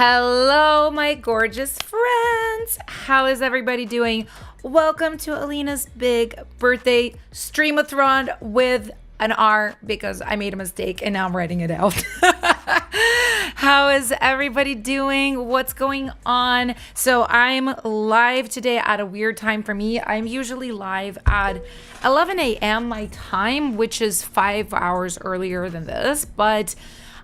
Hello, my gorgeous friends. How is everybody doing? Welcome to Alina's big birthday stream-a-thron with an R because I made a mistake and now I'm writing it out. How is everybody doing? What's going on? So I'm live today at a weird time for me. I'm usually live at 11 a.m. my time, which is 5 hours earlier than this, but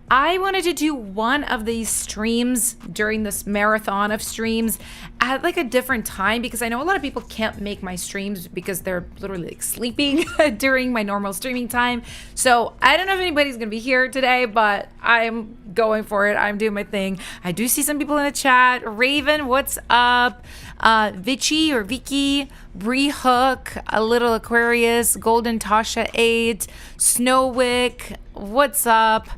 I wanted to do one of these streams during this marathon of streams at like a different time because I know a lot of people can't make my streams because they're literally like sleeping during my normal streaming time. So I don't know if anybody's gonna be here today, but I'm going for it. I'm doing my thing. I do see some people in the chat. Raven, what's up? Vici or Vicky, Bree Hook, a little Aquarius, Golden Tasha 8, Snowwick, what's up?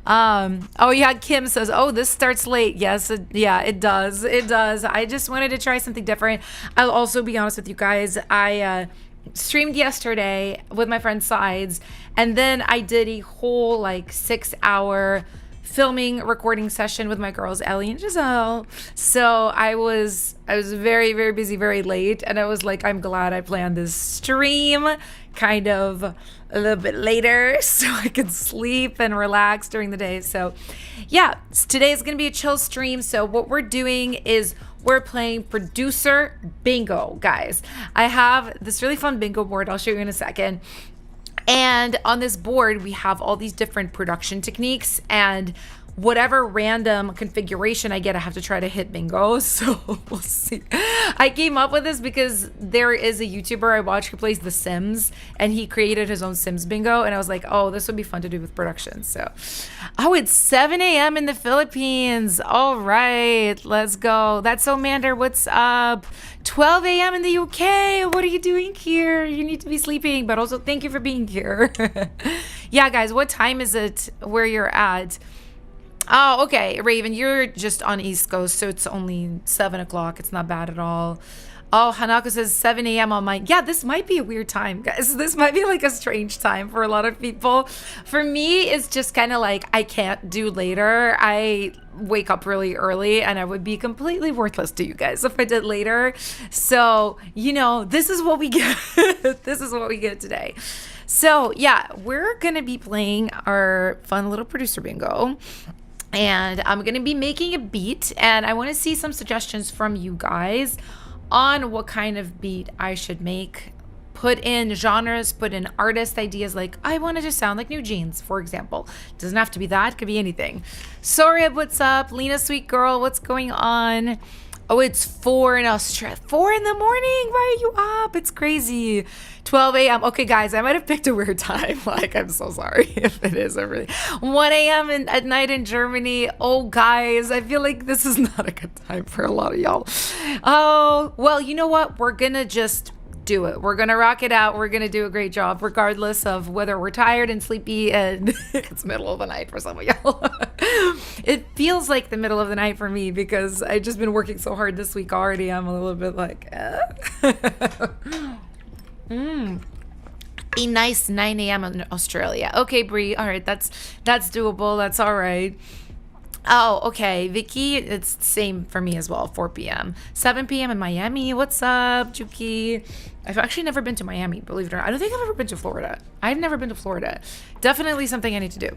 Oh yeah, Kim says, oh, this starts late. Yes, it does. I just wanted to try something different. I'll also be honest with you guys. I streamed yesterday with my friend Sides, and then I did a whole like 6-hour filming recording session with my girls Ellie and Giselle. So I was very, very busy, very late, and I was like, I'm glad I planned this stream kind of a little bit later so I could sleep and relax during the day. So yeah, today is gonna be a chill stream. So what we're doing is we're playing producer bingo, guys. I have this really fun bingo board I'll show you in a second. And on this board, we have all these different production techniques, and whatever random configuration I get, I have to try to hit bingo. So we'll see. I came up with this because there is a YouTuber I watch who plays The Sims, and he created his own Sims bingo. And I was like, oh, this would be fun to do with production. So, oh, it's 7 a.m. in the Philippines. All right, let's go. That's so Mander. What's up? 12 a.m. in the UK. What are you doing here? You need to be sleeping, but also thank you for being here. Yeah, guys, what time is it where you're at? Oh, okay, Raven, you're just on East Coast, so it's only 7 o'clock. It's not bad at all. Oh, Hanako says 7 a.m. on my... Yeah, this might be a weird time, guys. This might be like a strange time for a lot of people. For me, it's just kind of like I can't do later. I wake up really early, and I would be completely worthless to you guys if I did later. So, you know, this is what we get. This is what we get today. So, yeah, we're going to be playing our fun little producer bingo. And I'm going to be making a beat, and I want to see some suggestions from you guys on what kind of beat I should make. Put in genres, put in artist ideas, like I wanted to sound like New Jeans, for example. Doesn't have to be that, could be anything. Soreb, what's up? Lena, sweet girl, what's going on? Oh, it's 4 in Australia. 4 in the morning? Why are you up? It's crazy. 12 a.m. Okay, guys, I might have picked a weird time. Like, I'm so sorry if it is. 1 a.m. at night in Germany. Oh, guys, I feel like this is not a good time for a lot of y'all. Oh, well, you know what? We're going to just do it. We're going to rock it out. We're going to do a great job, regardless of whether we're tired and sleepy and it's middle of the night for some of y'all. It feels like the middle of the night for me because I've just been working so hard this week already. I'm a little bit like, A nice 9 a.m. in Australia. Okay, Bree. All right, that's doable. That's all right. Oh, okay. Vicky, it's the same for me as well. 4 p.m. 7 p.m. in Miami. What's up, Juki? I've actually never been to Miami, believe it or not. I don't think I've ever been to Florida. I've never been to Florida. Definitely something I need to do.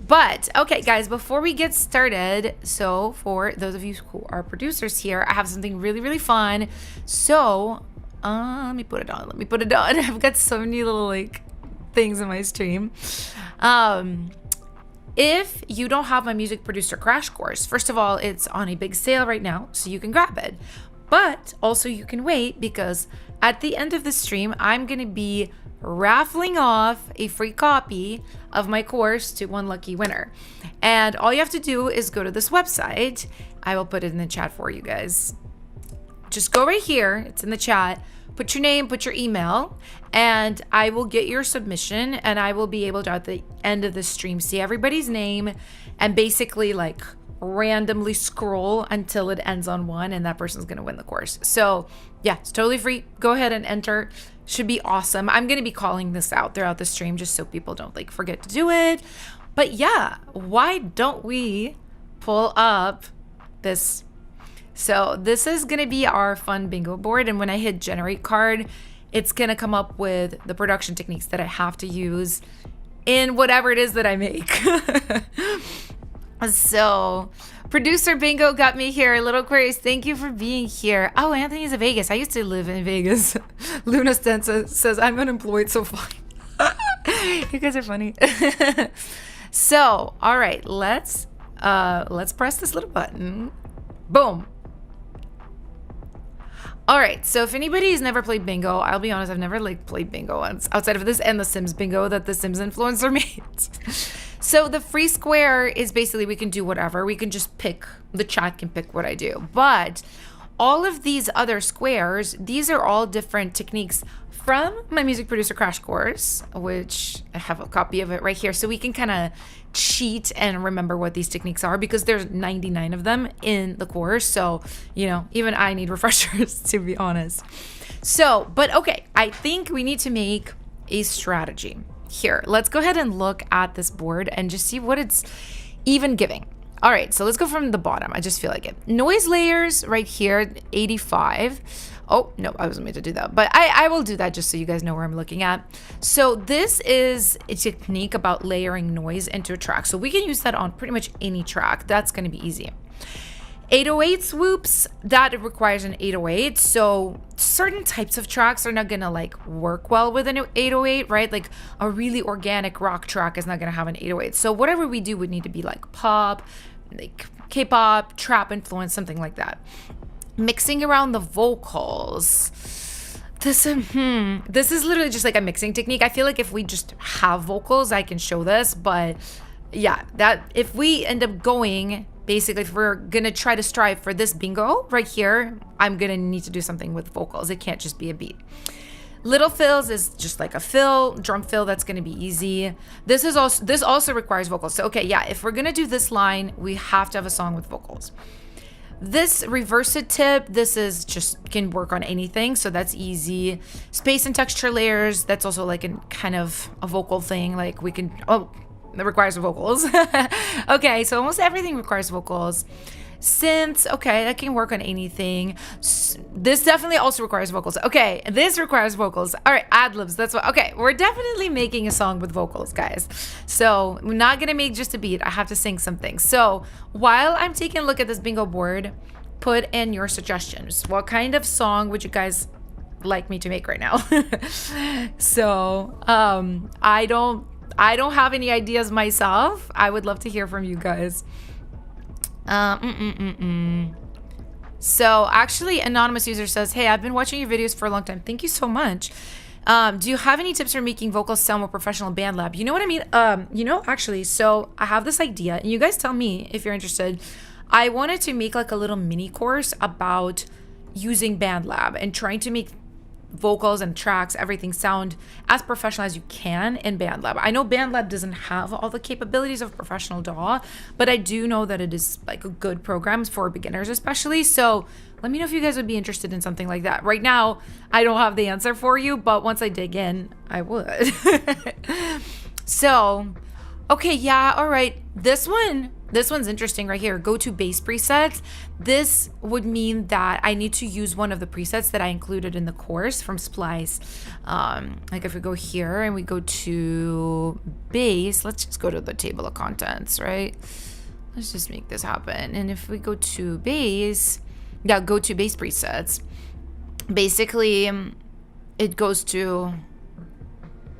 But, okay, guys, before we get started, so for those of you who are producers here, I have something really, really fun. So, let me put it on. I've got so many little, like, things in my stream. If you don't have my music producer crash course, first of all, it's on a big sale right now, so you can grab it. But also you can wait because at the end of the stream, I'm going to be raffling off a free copy of my course to one lucky winner. And all you have to do is go to this website. I will put it in the chat for you guys. Just go right here. It's in the chat. Put your name, put your email, and I will get your submission, and I will be able to, at the end of the stream, see everybody's name and basically like randomly scroll until it ends on one, and that person's going to win the course. So yeah, it's totally free. Go ahead and enter. Should be awesome. I'm going to be calling this out throughout the stream just so people don't like forget to do it. But yeah, why don't we pull up this. So this is going to be our fun bingo board. And when I hit generate card, it's going to come up with the production techniques that I have to use in whatever it is that I make. So producer Bingo got me here. Little Aquarius, thank you for being here. Oh, Anthony's in Vegas. I used to live in Vegas. Luna Stensa says I'm unemployed, so fine. You guys are funny. So, all right, let's press this little button. Boom. All right, so if anybody's never played bingo, I'll be honest, I've never played bingo once outside of this and the Sims bingo that the Sims influencer made. So the free square is basically we can do whatever. We can just pick, the chat can pick what I do. But all of these other squares, these are all different techniques from my music producer crash course, which I have a copy of it right here. So we can kind of cheat and remember what these techniques are because there's 99 of them in the course. So, you know, even I need refreshers, to be honest. So, but okay, I think we need to make a strategy. Here, let's go ahead and look at this board and just see what it's even giving. All right, so let's go from the bottom. I just feel like it. Noise layers right here, 85. Oh, no, I wasn't meant to do that, but I will do that just so you guys know where I'm looking at. So this is a technique about layering noise into a track. So we can use that on pretty much any track. That's going to be easy. 808 swoops, that requires an 808. So certain types of tracks are not gonna like work well with an 808, right? Like a really organic rock track is not gonna have an 808. So whatever we do would need to be like pop, like K-pop, trap influence, something like that. Mixing around the vocals. This is literally just like a mixing technique. I feel like if we just have vocals, I can show this, but yeah, that if we end up going, basically, if we're gonna try to strive for this bingo right here, I'm gonna need to do something with vocals. It can't just be a beat. Little fills is just like a fill, drum fill, that's gonna be easy. This also requires vocals. So okay, yeah, if we're gonna do this line, we have to have a song with vocals. This reverse it tip, this is just can work on anything, so that's easy. Space and texture layers, that's also like a kind of a vocal thing. Like we can, that requires vocals. Okay, so almost everything requires vocals. Synths, okay, that can work on anything. This definitely also requires vocals. Okay, this requires vocals. All right, ad-libs, that's what, okay, we're definitely making a song with vocals, guys. So we're not gonna make just a beat, I have to sing something. So while I'm taking a look at this bingo board, put in your suggestions. What kind of song would you guys like me to make right now? So, I don't have any ideas myself. I would love to hear from you guys. So actually, anonymous user says, hey, I've been watching your videos for a long time. Thank you so much. Do you have any tips for making vocals sound more professional in BandLab? You know what I mean? Actually, so I have this idea, and you guys tell me if you're interested. I wanted to make like a little mini course about using BandLab and trying to make vocals and tracks, everything sound as professional as you can in BandLab. I know BandLab doesn't have all the capabilities of professional DAW, but I do know that it is like a good program for beginners especially. So let me know if you guys would be interested in something like that. Right now, I don't have the answer for you, but once I dig in, I would. So, okay, yeah, all right. This one's interesting right here. Go to bass presets. This would mean that I need to use one of the presets that I included in the course from Splice. Like if we go here and we go to bass, let's just go to the table of contents, right? Let's just make this happen. And if we go to bass, yeah, go to bass presets. Basically, it goes to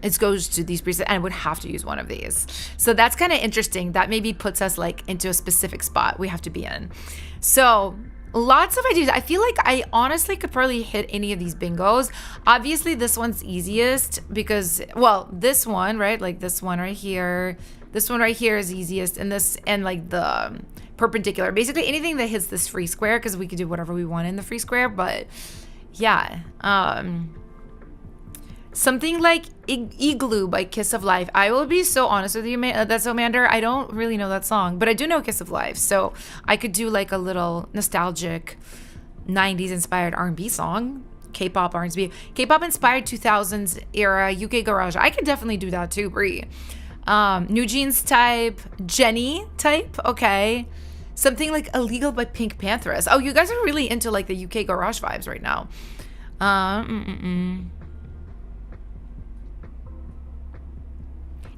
these presets, and I would have to use one of these. So that's kind of interesting. That maybe puts us like into a specific spot we have to be in. So lots of ideas. I feel like I honestly could probably hit any of these bingos. Obviously, this one's easiest because, well, this one, right? Like this one right here. This one right here is easiest, and this, and like the perpendicular. Basically anything that hits this free square, because we could do whatever we want in the free square. But yeah, something like Igloo by Kiss of Life. I will be so honest with you, that's Omander. I don't really know that song, but I do know Kiss of Life. So I could do like a little nostalgic 90s inspired R&B song. K-pop R&B. K-pop inspired 2000s era UK garage. I could definitely do that too, Brie. New Jeans type. Jenny type. Okay. Something like Illegal by Pink Panthers. Oh, you guys are really into like the UK garage vibes right now.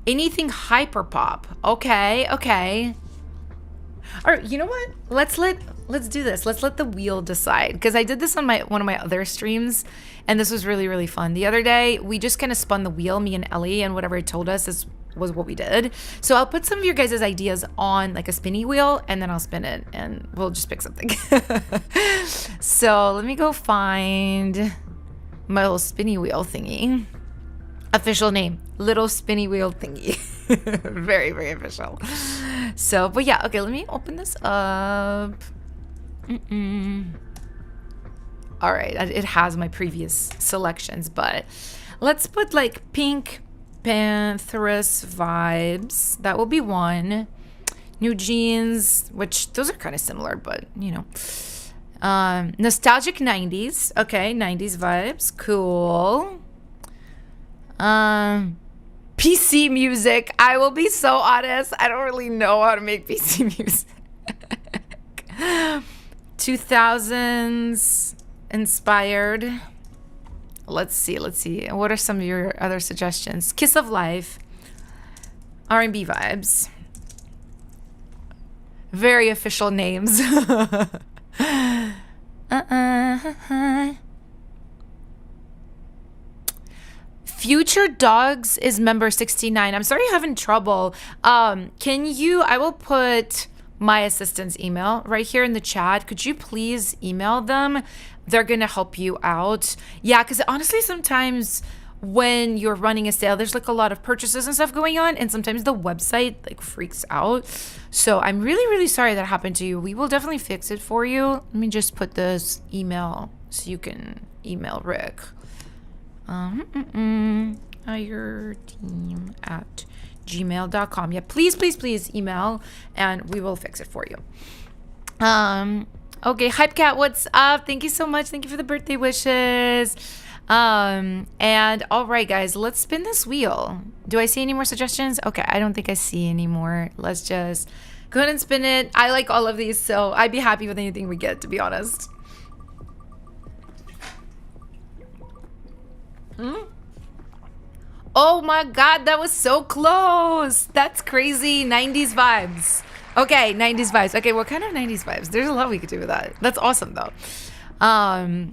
Anything hyper pop. Okay, okay. All right, you know what? Let's do this. Let's let the wheel decide, because I did this on one of my other streams, and this was really, really fun. The other day, we just kind of spun the wheel, me and Ellie, and whatever it told us was what we did. So I'll put some of your guys' ideas on like a spinny wheel, and then I'll spin it, and we'll just pick something. So let me go find my little spinny wheel thingy. Official name, little spinny wheel thingy. Very, very official. So, but yeah, okay, let me open this up. All right, it has my previous selections, but let's put like Pink Pantheress vibes. That will be one. New Jeans, which those are kind of similar, but you know. Nostalgic 90s. Okay, 90s vibes. Cool. PC music. I will be so honest. I don't really know how to make PC music. 2000s inspired. Let's see. What are some of your other suggestions? Kiss of Life. R&B vibes. Very official names. Future Dogs is member 69. I'm sorry you're having trouble. I will put my assistant's email right here in the chat. Could you please email them? They're going to help you out. Yeah, because honestly, sometimes when you're running a sale, there's like a lot of purchases and stuff going on, and sometimes the website like freaks out. So I'm really, really sorry that happened to you. We will definitely fix it for you. Let me just put this email so you can email Rick. hireteam@gmail.com. Yeah, please email and we will fix it for you. Okay, Hype Cat, what's up? Thank you so much. Thank you for the birthday wishes. And all right, guys, let's spin this wheel. Do I see any more suggestions? Okay, I don't think I see any more. Let's just go ahead and spin it. I like all of these, so I'd be happy with anything we get, to be honest. Oh my god, that was so close. That's crazy. 90s vibes. Okay, 90s vibes. Okay, what kind of 90s vibes? There's a lot we could do with that. That's awesome though. I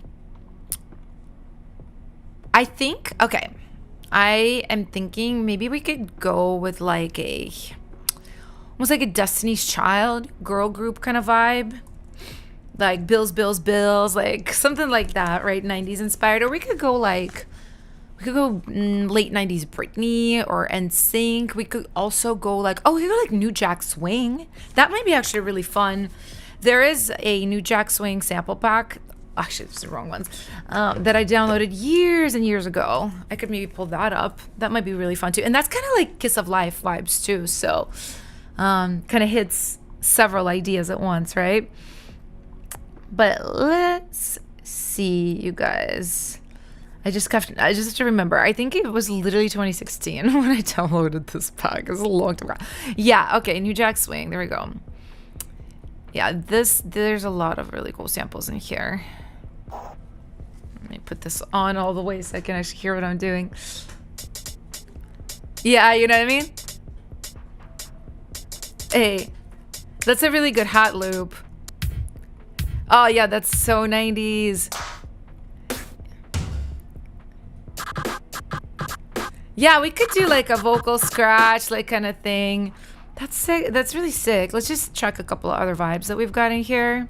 think, okay, I am thinking maybe we could go with like almost like a Destiny's Child girl group kind of vibe. Like Bills, like something like that, right? 90s inspired. Or we could go like, late 90s Britney or NSYNC. We could also go like, we could go like New Jack Swing. That might be actually really fun. There is a New Jack Swing sample pack. Actually, it's the wrong ones. That I downloaded years and years ago. I could maybe pull that up. That might be really fun too. And that's kind of like Kiss of Life vibes too. So kind of hits several ideas at once, right? But let's see, you guys. I just have to remember. I think it was literally 2016 when I downloaded this pack. It was a long time ago. Yeah, okay, New Jack Swing. There we go. Yeah, there's a lot of really cool samples in here. Let me put this on all the way so I can actually hear what I'm doing. Yeah, you know what I mean? Hey, that's a really good hat loop. Oh yeah, that's so 90s. Yeah, we could do like a vocal scratch, like kind of thing. That's sick. That's really sick. Let's just check a couple of other vibes that we've got in here.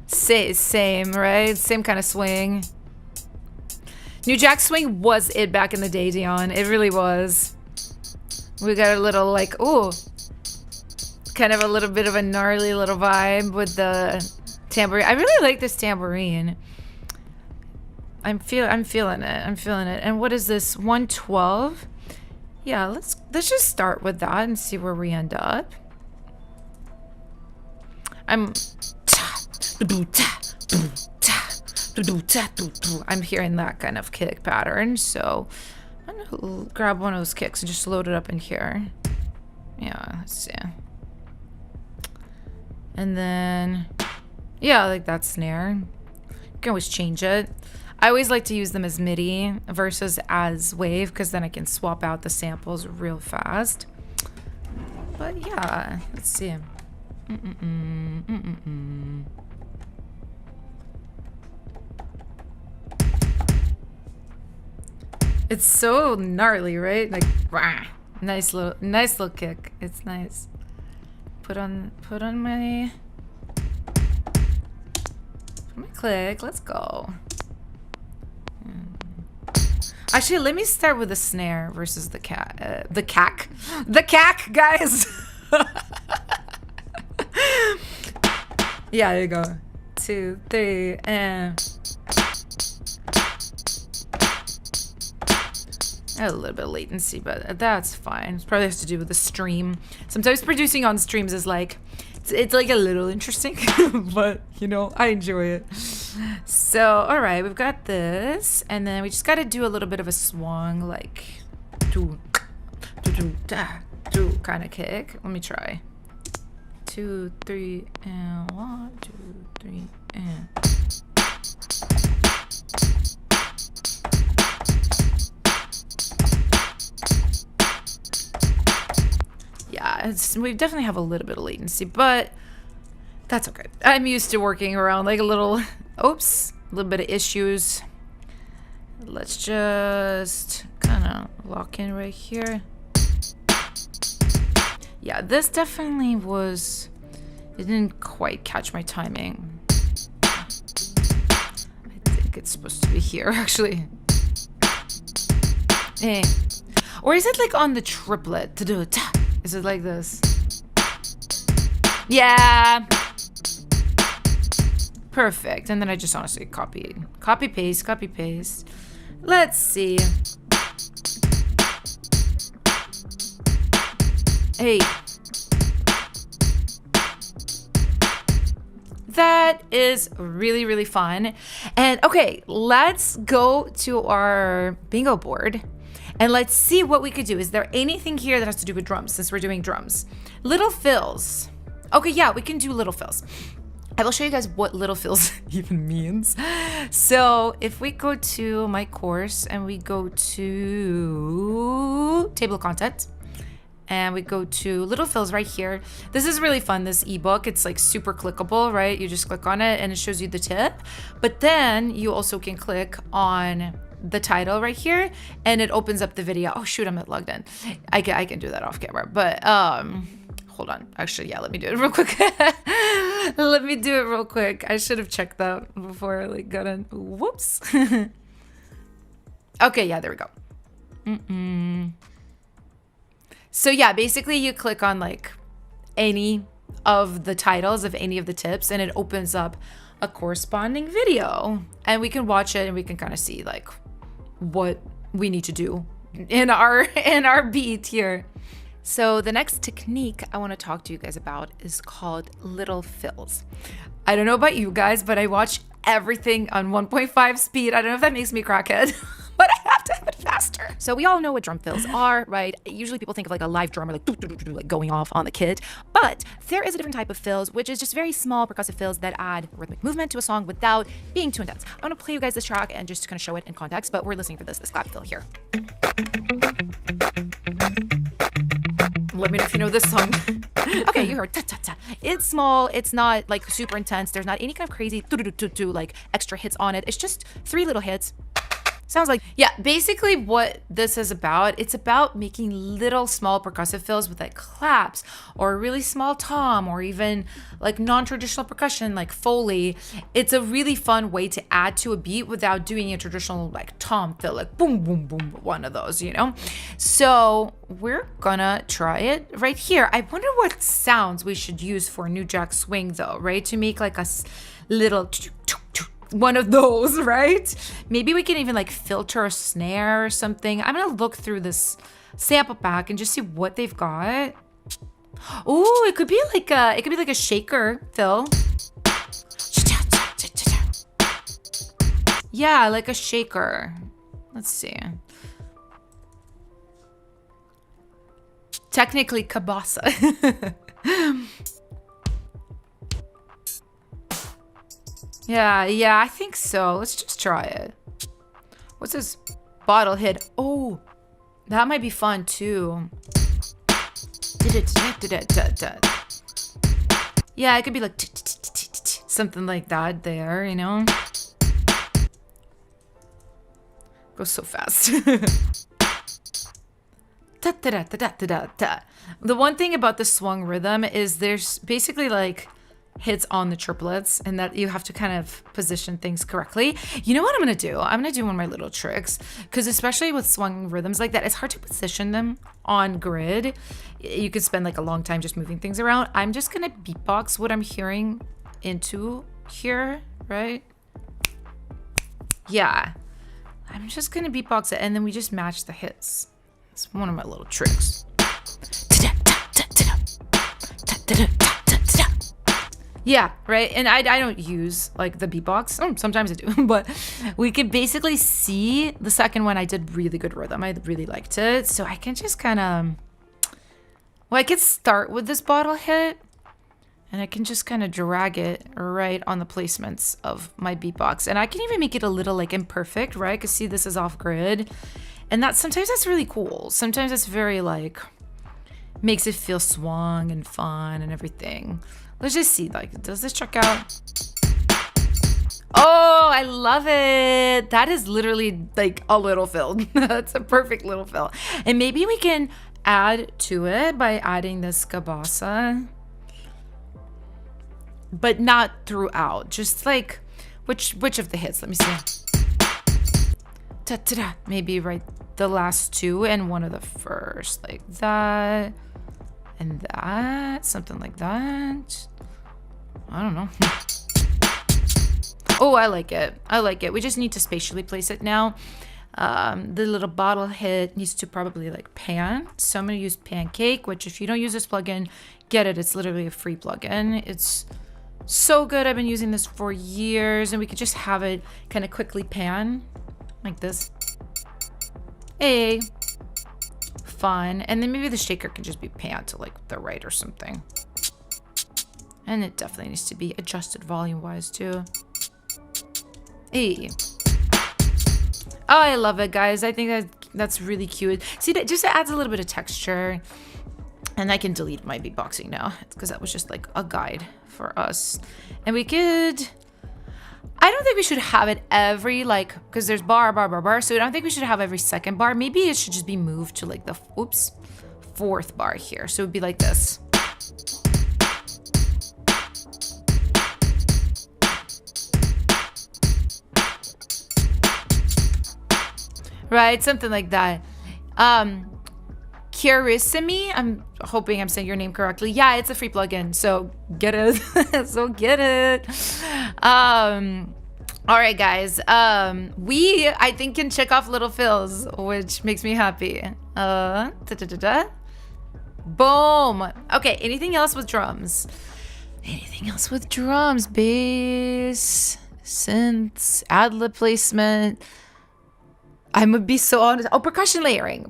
Same, right? Same kind of swing. New Jack Swing was it back in the day, Dion. It really was. We got a little like, ooh, kind of a little bit of a gnarly little vibe with the tambourine. I really like this tambourine. I'm feeling it. And what is this? 112? Yeah, let's just start with that and see where we end up. I'm hearing that kind of kick pattern, so I'm gonna grab one of those kicks and just load it up in here. Yeah, let's see. And then, yeah, like that snare. You can always change it. I always like to use them as MIDI versus as wave because then I can swap out the samples real fast. But yeah, let's see. It's so gnarly, right? Like, rah. Nice little kick. It's nice. Put on my click. Let's go. Actually, let me start with the snare versus the cat. The cack, guys. Yeah, there you go. 2, 3, and. I had a little bit of latency, but that's fine. It probably has to do with the stream. Sometimes producing on streams is like, it's like a little interesting, but you know, I enjoy it. So, all right, we've got this, and then we just got to do a little bit of a swung, like, do kind of kick. Let me try. 2, 3, and 1, 2, 3, and. Yeah, we definitely have a little bit of latency, but that's okay. I'm used to working around like a little, oops, a little bit of issues. Let's just kind of lock in right here. Yeah, this definitely was, it didn't quite catch my timing. I think it's supposed to be here, actually. Hey. Or is it like on the triplet to do it? Is it like this? Yeah. Perfect. And then I just honestly copy, paste. Let's see. Hey. That is really, really fun. And okay, let's go to our bingo board. And let's see what we could do. Is there anything here that has to do with drums, since we're doing drums? Little fills. Okay, yeah, we can do little fills. I will show you guys what little fills even means. So if we go to my course and we go to table of content and we go to little fills right here. This is really fun, this ebook. It's like super clickable, right? You just click on it and it shows you the tip. But then you also can click on the title right here and it opens up the video. Oh shoot, I'm not logged in. I can do that off camera, but hold on. Actually, yeah, let me do it real quick. Let me do it real quick. I should have checked that before I like got in. Whoops. Okay, yeah, there we go. So yeah, basically you click on like any of the titles of any of the tips and it opens up a corresponding video and we can watch it and we can kind of see like what we need to do in our beat here. So the next technique I want to talk to you guys about is called little fills. I don't know about you guys, but I watch everything on 1.5 speed. I don't know if that makes me crackhead, but I have to have it faster. So we all know what drum fills are, right? Usually people think of like a live drummer like, like going off on the kit, but there is a different type of fills, which is just very small percussive fills that add rhythmic movement to a song without being too intense. I want to play you guys this track and just kind of show it in context, but we're listening for this clap fill here. Let me know if you know this song. Okay, you heard ta-ta-ta. It's small, it's not like super intense. There's not any kind of crazy like extra hits on it. It's just 3 little hits. Sounds like, yeah, basically what this is about, it's about making little small percussive fills with like claps or a really small tom or even like non-traditional percussion like Foley. It's a really fun way to add to a beat without doing a traditional like tom fill, like boom, boom, boom, one of those, you know? So we're gonna try it right here. I wonder what sounds we should use for New Jack Swing though, right? To make like a little one of those, right? Maybe we can even like filter a snare or something. I'm gonna look through this sample pack and just see what they've got. Oh, it could be like a shaker fill. Yeah, like a shaker. Let's see. technically kabasa. Yeah, I think so. Let's just try it. What's this? Bottle hit. Oh, that might be fun too. Yeah, it could be like something like that there, you know? Goes so fast. The one thing about the swung rhythm is there's basically like hits on the triplets and that you have to kind of position things correctly. You know what I'm gonna do? I'm gonna do one of my little tricks, because especially with swung rhythms like that, it's hard to position them on grid. You could spend like a long time just moving things around. I'm just gonna beatbox what I'm hearing into here, right? Yeah, I'm just gonna beatbox it and then we just match the hits. It's one of my little tricks. Yeah, right. And I don't use like the beatbox. Sometimes I do, but we could basically see the second one. I did really good rhythm. I really liked it. So I can just kind of, well, I could start with this bottle hit and I can just kind of drag it right on the placements of my beatbox. And I can even make it a little like imperfect, right? Because see, this is off grid. And sometimes that's really cool. Sometimes it's very like, makes it feel swung and fun and everything. Let's just see, like, does this check out? Oh, I love it. That is literally like a little fill. That's a perfect little fill. And maybe we can add to it by adding this kabasa, but not throughout. Just like, which of the hits? Let me see. Maybe right the last two and one of the first, like that and that, something like that. I don't know. Oh, I like it. I like it. We just need to spatially place it now. The little bottle hit needs to probably like pan. So I'm going to use Pancake, which if you don't use this plugin, get it. It's literally a free plugin. It's so good. I've been using this for years, and we could just have it kind of quickly pan like this. Hey, fun. And then maybe the shaker can just be panned to like the right or something. And it definitely needs to be adjusted volume wise too. Hey. Oh, I love it, guys. I think that's really cute. See, that just adds a little bit of texture. And I can delete my beatboxing now because that was just like a guide for us. And we could, I don't think we should have it every like, because there's bar. So I don't think we should have every second bar. Maybe it should just be moved to like the, fourth bar here. So it would be like this. Right, something like that. Curissimi, I'm hoping I'm saying your name correctly. Yeah, it's a free plugin, so get it. Get it. All right, guys. We, I think, can check off little fills, which makes me happy. Boom. Okay, anything else with drums? Anything else with drums? Bass, synths, ad-lib placement. I'm gonna be so honest. Oh, percussion layering.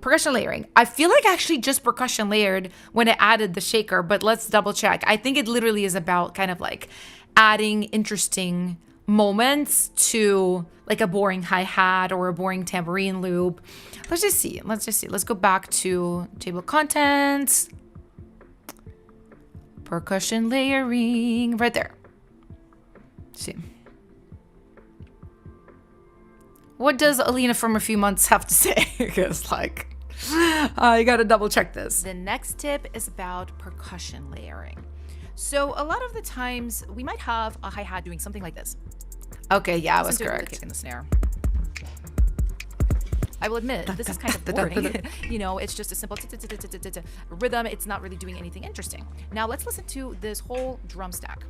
I feel like I actually just percussion layered when I added the shaker, but let's double check. I think it literally is about kind of like adding interesting moments to like a boring hi-hat or a boring tambourine loop. Let's just see. Let's go back to table of contents. Percussion layering right there. Let's see. What does Alina from a few months have to say? Because like, I gotta double check this. The next tip is about percussion layering. So a lot of the times we might have a hi-hat doing something like this. Okay, yeah, I was correct. Kicking the snare. I will admit, this is kind of boring. You know, it's just a simple rhythm. It's not really doing anything interesting. Now let's listen to this whole drum stack.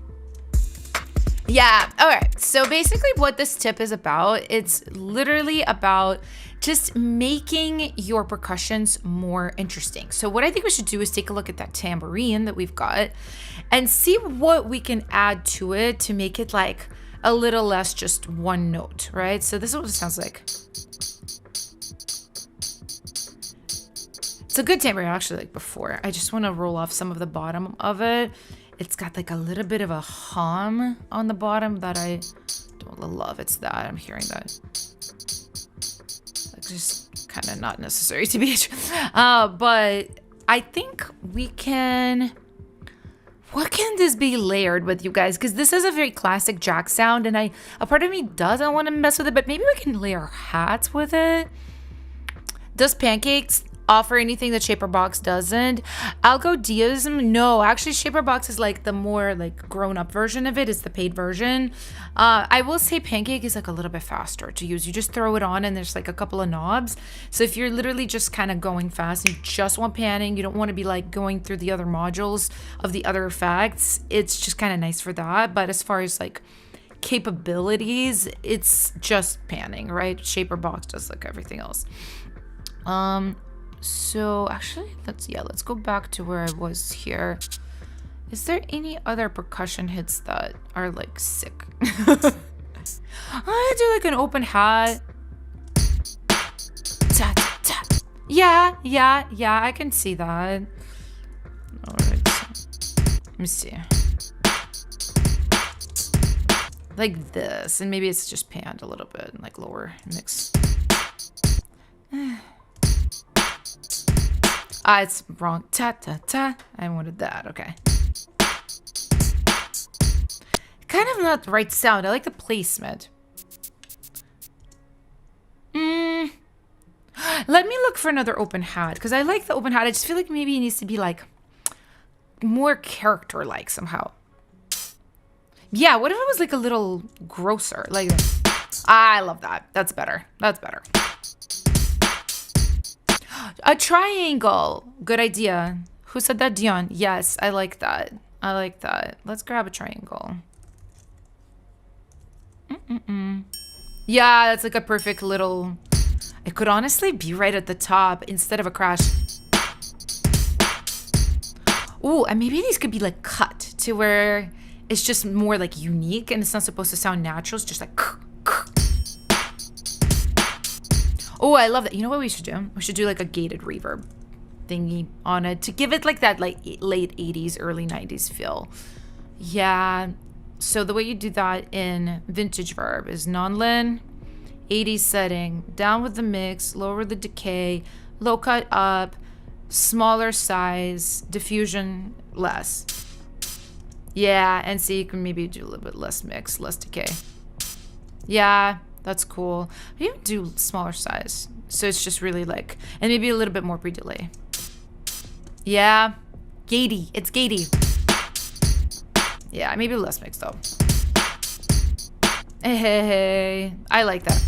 Yeah, all right. So basically what this tip is about, it's literally about just making your percussions more interesting. So what I think we should do is take a look at that tambourine that we've got and see what we can add to it to make it like a little less just one note, right? So this is what it sounds like. It's a good timbre, actually, like before. I just want to roll off some of the bottom of it. It's got like a little bit of a hum on the bottom that I don't love. It's that. I'm hearing that. Like, just kind of not necessary to be but I think we can... What can this be layered with, you guys? Because this is a very classic Jack sound, and a part of me doesn't want to mess with it, but maybe we can layer hats with it. Does Pancakes offer anything that Shaper Box doesn't? Algo Deism? No, actually Shaper Box is like the more like grown-up version of it. It's the paid version. I will say Pancake is like a little bit faster to use. You just throw it on and there's like a couple of knobs. So if you're literally just kind of going fast and you just want panning, you don't want to be like going through the other modules of the other effects, it's just kind of nice for that. But as far as like capabilities, it's just panning, right? Shaper Box does like everything else. So actually, let's go back to where I was here. Is there any other percussion hits that are like sick? I do like an open hat. Ta, ta, ta. Yeah, I can see that. All right, let me see. Like this, and maybe it's just panned a little bit, like lower mix. It's wrong. Ta ta ta. I wanted that. Okay. Kind of not the right sound. I like the placement. Let me look for another open hat, because I like the open hat. I just feel like maybe it needs to be like more character-like somehow. Yeah, what if it was like a little grosser? Like, I love that. That's better. That's better. A triangle. Good idea. Who said that? Dion. Yes, I like that. I like that. Let's grab a triangle. Yeah, that's like a perfect little... It could honestly be right at the top instead of a crash. Ooh, and maybe these could be like cut to where it's just more like unique and it's not supposed to sound natural. It's just like... Oh, I love that. You know what we should do? We should do like a gated reverb thingy on it to give it like that like late 80s, early 90s feel. Yeah. So the way you do that in Vintage Verb is non-lin, 80s setting, down with the mix, lower the decay, low cut up, smaller size, diffusion less. Yeah, and see, you can maybe do a little bit less mix, less decay. Yeah. That's cool. Maybe do smaller size. So it's just really like, and maybe a little bit more pre-delay. Yeah. Gatey. It's gatey. Yeah, maybe less mix though. Hey. I like that.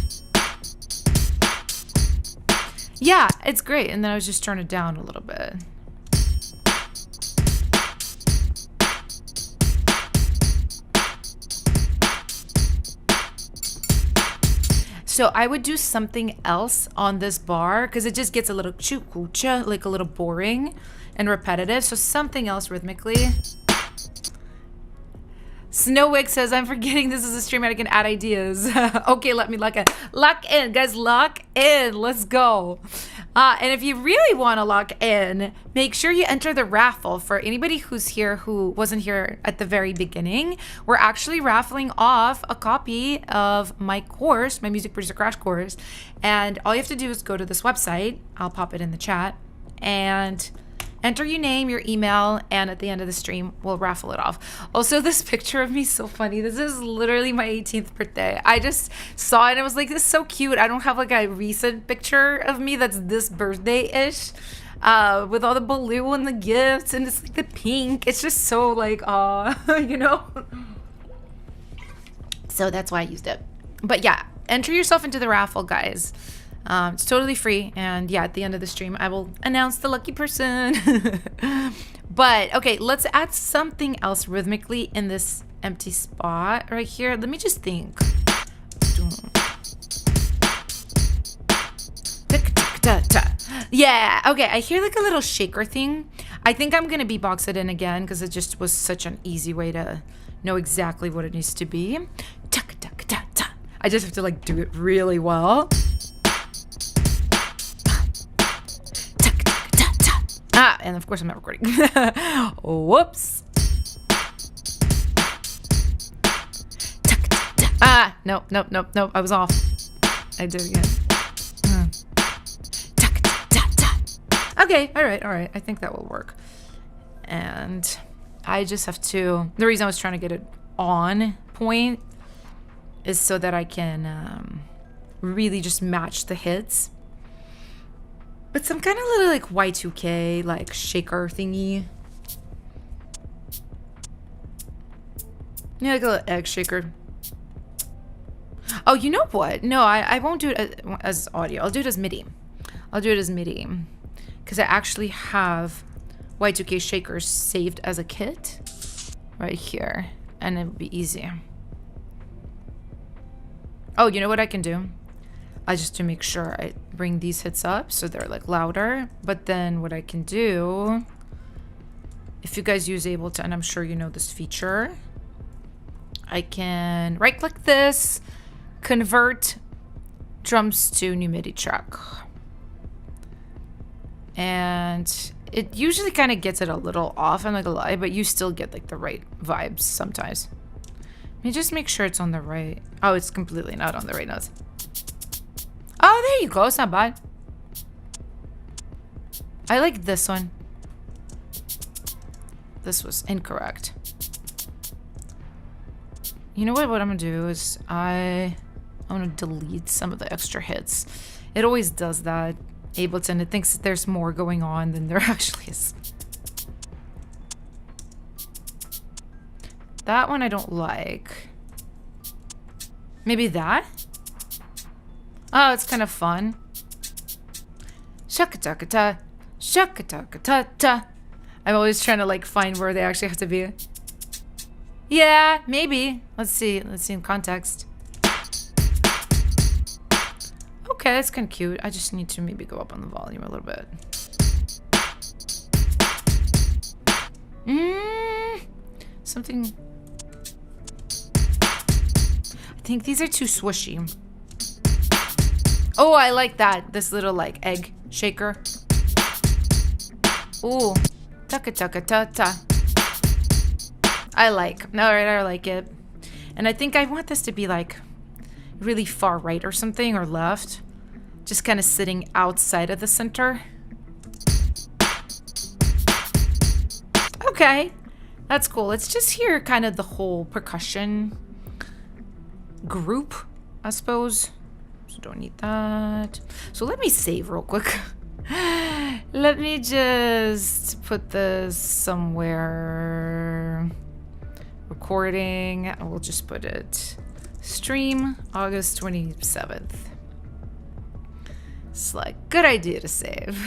Yeah, it's great. And then I was just turning it down a little bit. So I would do something else on this bar because it just gets a little chukucha, like a little boring and repetitive. So something else rhythmically. Snowwick says, I'm forgetting this is a stream. I can add ideas. Okay, let me lock in. Lock in, guys, lock in. Let's go. And if you really want to lock in, make sure you enter the raffle. For anybody who's here who wasn't here at the very beginning, we're actually raffling off a copy of my course, my Music Producer Crash Course. And all you have to do is go to this website. I'll pop it in the chat. And enter your name, your email, and at the end of the stream, we'll raffle it off. Also, this picture of me is so funny. This is literally my 18th birthday. I just saw it and I was like, this is so cute. I don't have like a recent picture of me that's this birthday-ish with all the balloon and the gifts and it's like the pink. It's just so like, you know? So that's why I used it. But yeah, enter yourself into the raffle, guys. It's totally free. And yeah, at the end of the stream, I will announce the lucky person. But okay, let's add something else rhythmically in this empty spot right here. Let me just think. Yeah, okay, I hear like a little shaker thing. I think I'm going to beatbox it in again because it just was such an easy way to know exactly what it needs to be. I just have to like do it really well. and of course I'm not recording. Whoops. Nope. I was off. I did it again. Okay, all right. I think that will work. And I just have to... The reason I was trying to get it on point is so that I can really just match the hits. But some kind of little like Y2K like shaker thingy. Yeah, like a little egg shaker. Oh, you know what? No, I won't do it as audio. I'll do it as MIDI. Because I actually have Y2K shakers saved as a kit right here. And it'll be easy. Oh, you know what I can do? I just to make sure I bring these hits up so they're like louder. But then what I can do, if you guys use Ableton, and I'm sure you know this feature, I can right click this, convert drums to new MIDI track. And it usually kind of gets it a little off, I'm not gonna lie, but you still get like the right vibes sometimes. Let me just make sure it's on the right. Oh, it's completely not on the right notes. Oh, there you go. It's not bad. I like this one. This was incorrect. You know what? What I'm gonna do is I'm gonna delete some of the extra hits. It always does that. Ableton, it thinks that there's more going on than there actually is. That one I don't like. Maybe that? Oh, it's kind of fun. Shaka-taka-ta, shaka-taka-ta-ta. I'm always trying to like find where they actually have to be. Yeah, maybe. Let's see in context. Okay, that's kind of cute. I just need to maybe go up on the volume a little bit. Something. I think these are too swishy. Oh, I like that. This little like egg shaker. Ooh. Taka-taka-ta-ta. I like. Alright, I like it. And I think I want this to be like really far right or something, or left. Just kind of sitting outside of the center. Okay. That's cool. Let's just hear kind of the whole percussion group, I suppose. So don't need that. So let me save real quick. Let me just put this somewhere. Recording. We'll just put it stream August 27th. It's like good idea to save.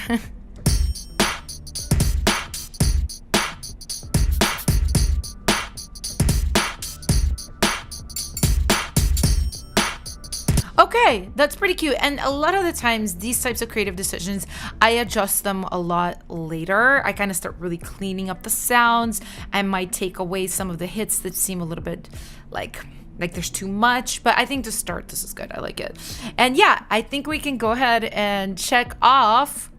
Okay, that's pretty cute. And a lot of the times, these types of creative decisions, I adjust them a lot later. I kind of start really cleaning up the sounds. I might take away some of the hits that seem a little bit like there's too much. But I think to start, this is good. I like it. And yeah, I think we can go ahead and check off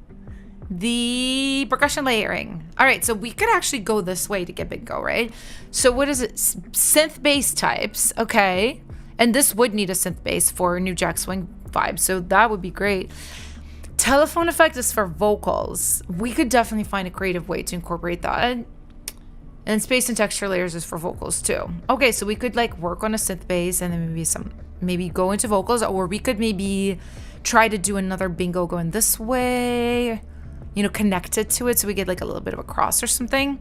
the percussion layering. All right, so we could actually go this way to get big go, right? So what is it? Synth bass types, okay. And this would need a synth bass for new jack swing vibe, so that would be great. Telephone effect is for vocals. We could definitely find a creative way to incorporate that. And space and texture layers is for vocals too. Okay, so we could like work on a synth bass and then maybe go into vocals, or we could maybe try to do another bingo going this way, you know, connect it to it so we get like a little bit of a cross or something.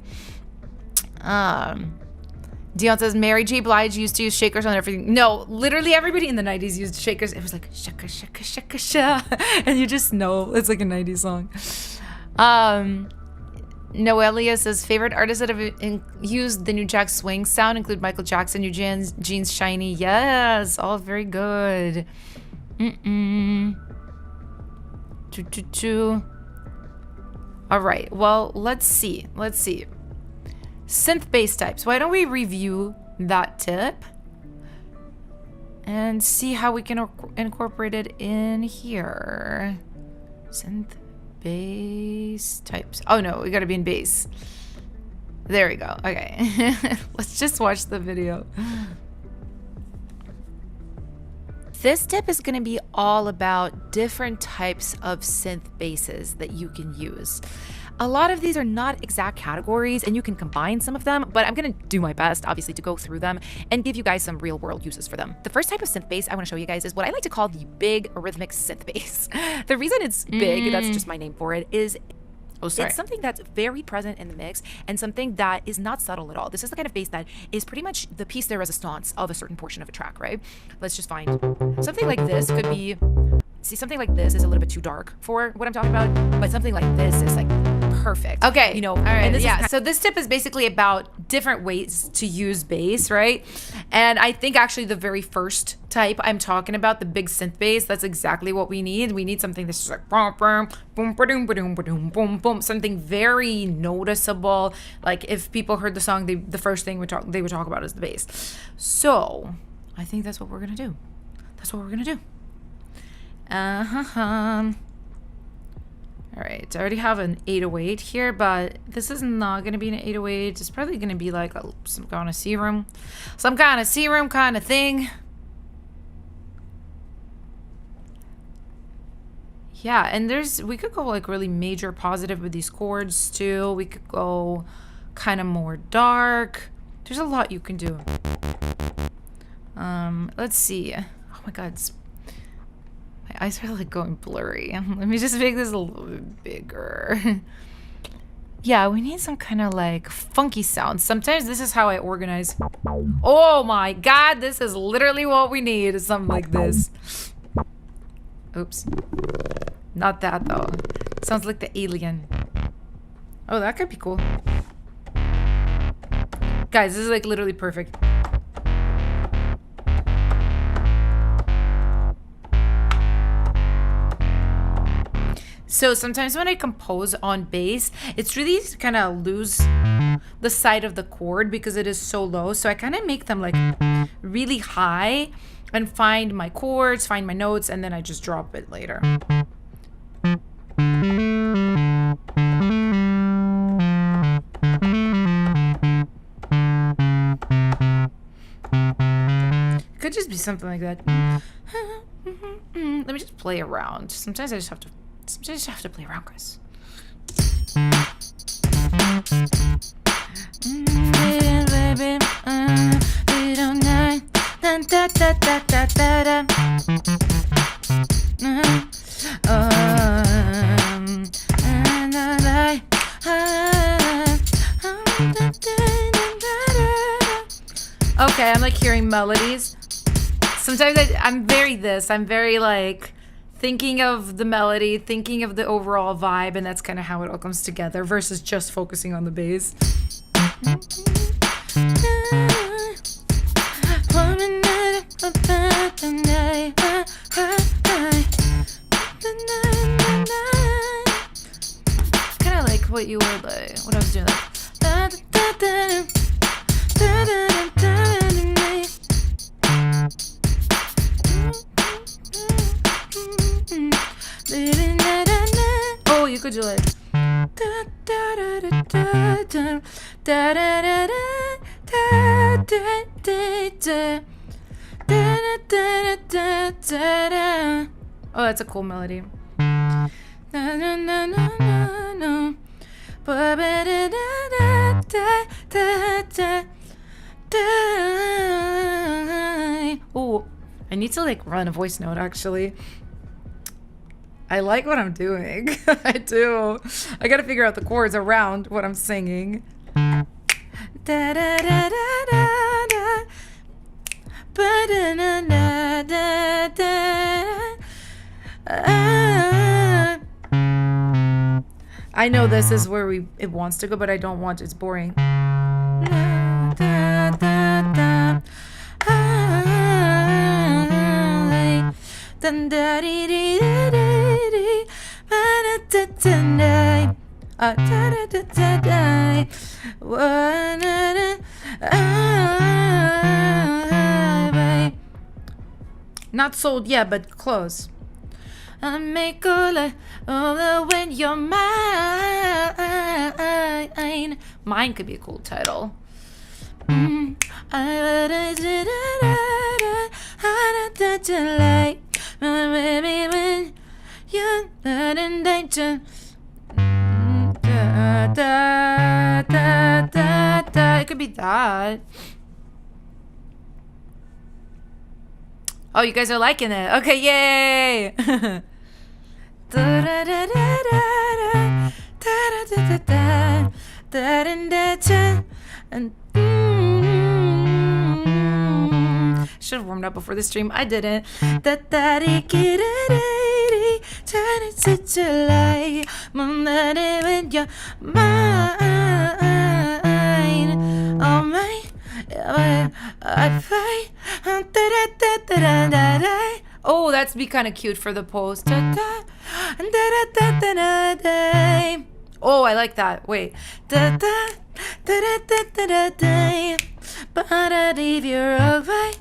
Dion says Mary J. Blige used to use shakers on everything. No, literally everybody in the 90s used shakers. It was like shaka shaka shaka shaka, and you just know it's like a 90s song. Noelia says favorite artists that have used the new jack swing sound include Michael Jackson, New Jeans, Shiny. Yes, all very good. All right, well, let's see. Synth bass types. Why don't we review that tip and see how we can incorporate it in here? Synth bass types. Oh no, we gotta be in bass. There we go. Okay. Let's just watch the video. This tip is going to be all about different types of synth basses that you can use. A lot of these are not exact categories and you can combine some of them, but I'm going to do my best, obviously, to go through them and give you guys some real world uses for them. The first type of synth bass I want to show you guys is what I like to call the big rhythmic synth bass. The reason it's big, that's just my name for it, is it's something that's very present in the mix and something that is not subtle at all. This is the kind of bass that is pretty much the piece de resistance of a certain portion of a track, right? Let's just find something like this could be, see, something like this is a little bit too dark for what I'm talking about, but something like this is like perfect. Okay. You know, all right. And yeah. So this tip is basically about different ways to use bass, right? And I think actually the very first type I'm talking about, the big synth bass, that's exactly what we need. We need something that's just like boom, boom, boom, boom, boom, boom, boom, boom, something very noticeable. Like if people heard the song, the first thing they would talk about is the bass. So I think that's what we're gonna do. That's what we're gonna do. All right, I already have an 808 here, but this is not going to be an 808. It's probably going to be like some kind of C room kind of thing. Yeah, and we could go like really major positive with these chords too. We could go kind of more dark. There's a lot you can do. Let's see. Oh my God, my eyes are like going blurry. Let me just make this a little bit bigger. Yeah, we need some kind of like funky sound. Sometimes this is how I organize. Oh my God, this is literally what we need, is something like this. Oops. Not that though. Sounds like the alien. Oh, that could be cool. Guys, this is like literally perfect. So sometimes when I compose on bass, it's really kind of lose the side of the chord because it is so low. So I kind of make them like really high and find my chords, find my notes, and then I just drop it later. Could just be something like that. Let me just play around. Sometimes I just have to play around, guys. Okay, I'm like hearing melodies. Sometimes I'm very like thinking of the melody, thinking of the overall vibe, and that's kind of how it all comes together versus just focusing on the bass. Kind of like what you were like, what I was doing. Oh, you could do like. Oh, that's a cool melody. Oh, I need to like run a voice note actually. I like what I'm doing. I do. I gotta figure out the chords around what I'm singing. I know this is where it wants to go, but I don't want it. It's boring. Not sold yet, but close. I make all when you're mine. Mine could be a cool title. It could be that. Oh, you guys are liking it. Okay, yay! Should have warmed up before the stream. I didn't. Turn it to light. When you're mine. Oh my. Oh, that's be kind of cute for the post. Oh, I like that. Wait. But I leave you away.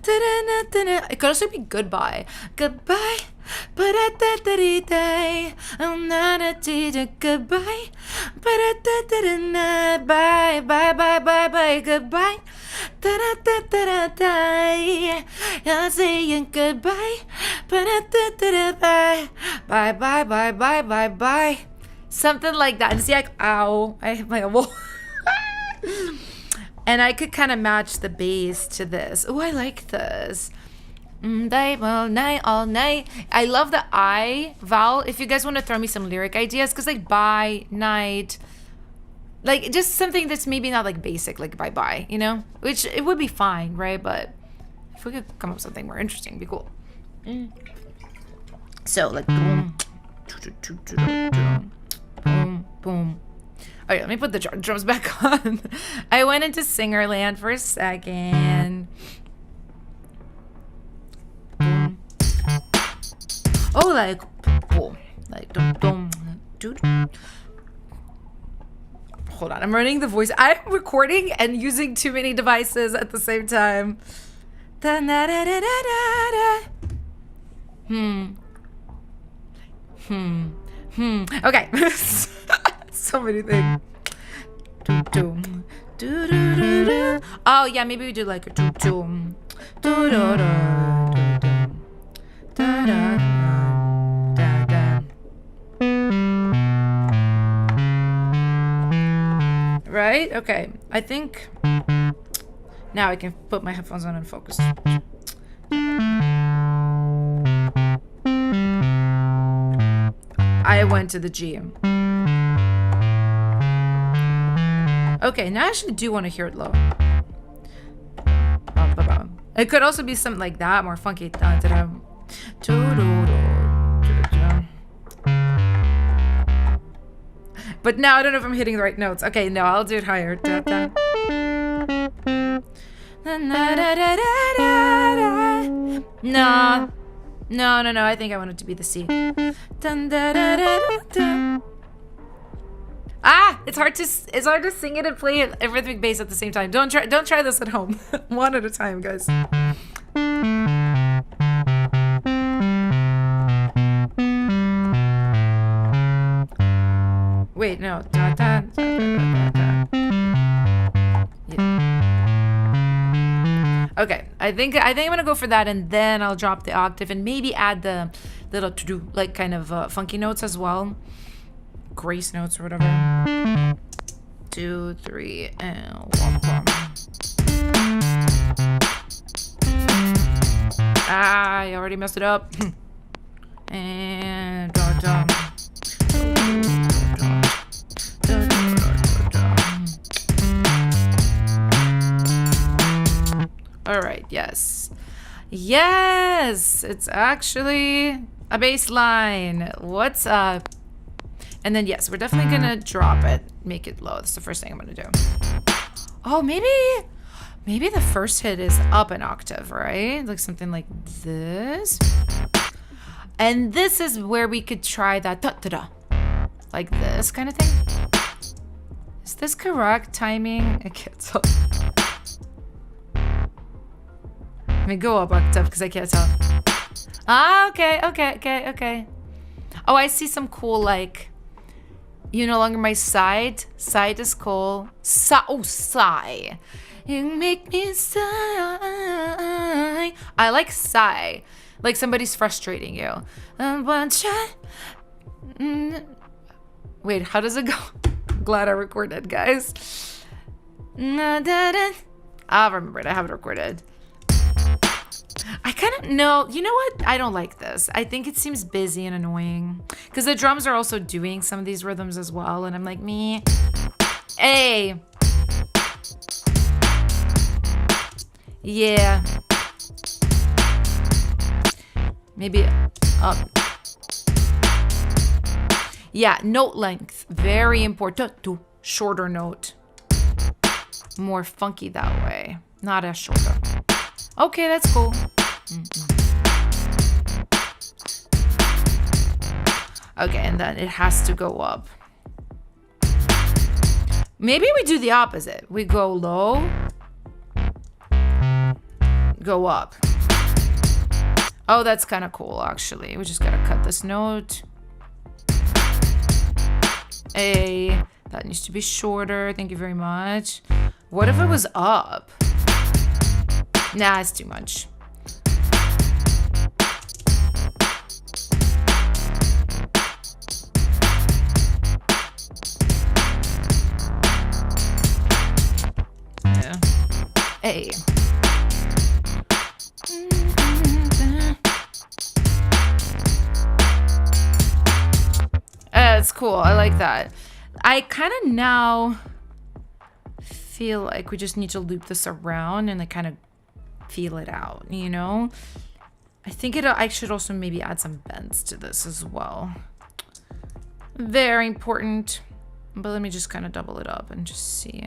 It could also be goodbye. Goodbye. But I'm not a teacher. Goodbye. But bye, bye, bye, bye, bye. Goodbye. I'm saying goodbye. But bye, bye, bye, bye, bye, bye, bye. Something like that. And see, like, ow, I hit my elbow. And I could kind of match the bass to this. Oh, I like this. Day, all night, all night. I love the I vowel. If you guys want to throw me some lyric ideas, because like bye, night, like just something that's maybe not like basic, like bye bye, you know? Which it would be fine, right? But if we could come up with something more interesting, it'd be cool. So like boom, boom, boom. All right, let me put the drums back on. I went into Singerland for a second. Boom. Oh, like boom, like dum dum, dude. Hold on, I'm running the voice. I'm recording and using too many devices at the same time. Okay. So many things. Oh yeah, maybe we do like a right? Okay. I think now I can put my headphones on and focus. I went to the gym. Okay, now I actually do want to hear it low. It could also be something like that, more funky. But now I don't know if I'm hitting the right notes. Okay, no, I'll do it higher. No. No. I think I want it to be the C. Ah, it's hard to sing it and play it and rhythmic bass at the same time. Don't try this at home. One at a time, guys. Wait, no. Yeah. Okay, I think I'm gonna go for that, and then I'll drop the octave and maybe add the little to-do, like kind of funky notes as well. Grace notes or whatever. 2, 3, and 1. Ah, I already messed it up. And all right, yes, it's actually a bass line. What's up? And then, yes, we're definitely going to drop it, make it low. That's the first thing I'm going to do. Oh, maybe the first hit is up an octave, right? Like something like this. And this is where we could try that da-da-da. Like this kind of thing. Is this correct timing? I can't tell. Let me go up octave because I can't tell. Ah, okay. Oh, I see some cool, like, you no longer my side. Side is cool. Sigh. You make me sigh. I like sigh. Like somebody's frustrating you. Wait, how does it go? Glad I recorded, guys. I'll remember it. I have it recorded. I kind of know. You know what? I don't like this. I think it seems busy and annoying. Because the drums are also doing some of these rhythms as well. And I'm like, me. Hey. Yeah. Maybe up. Yeah, note length. Very important. Shorter note. More funky that way. Not as shorter. Okay, that's cool. Okay, and then it has to go up. Maybe we do the opposite. We go low, go up. Oh, that's kind of cool, actually. We just gotta cut this note. A. That needs to be shorter. Thank you very much. What if it was up? Nah, it's too much. Yeah. Hey. That's cool. I like that. I kind of now feel like we just need to loop this around and like kind of feel it out, you know? I think I should also maybe add some bends to this as well. Very important. But let me just kind of double it up and just see.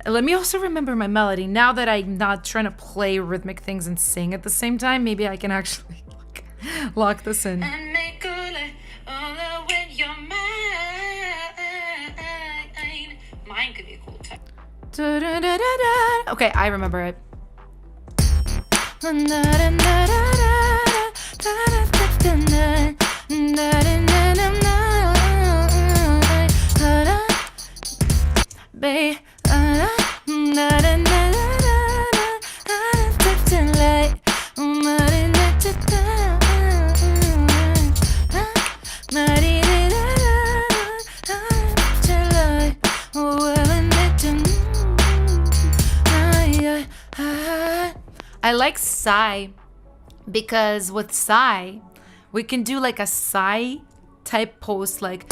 Let me also remember my melody. Now that I'm not trying to play rhythmic things and sing at the same time, maybe I can actually lock this in. Mine could be a cool type. Okay, I remember it. I like sigh because with sigh, we can do like a sigh type post, like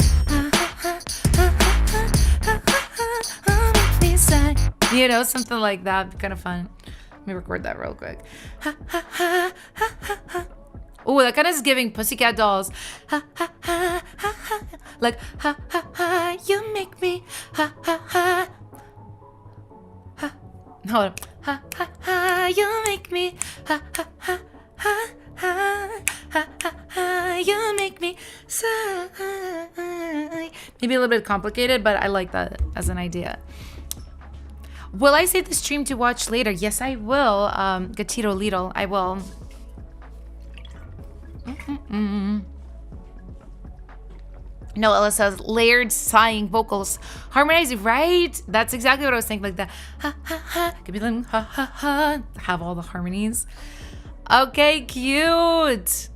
you know, something like that. Kind of fun. Let me record that real quick. Oh, that kind of is giving Pussycat Dolls. Like you make me hold on. Ha ha ha, you make me ha ha ha ha ha ha ha, you make me sigh. Maybe a little bit complicated, but I like that as an idea. Will I save the stream to watch later? Yes, I will. Gatito Little, I will. No, Ella says layered sighing vocals, harmonizing, right? That's exactly what I was thinking, like that. Ha ha ha. Give me them ha ha ha. Have all the harmonies. Okay, cute.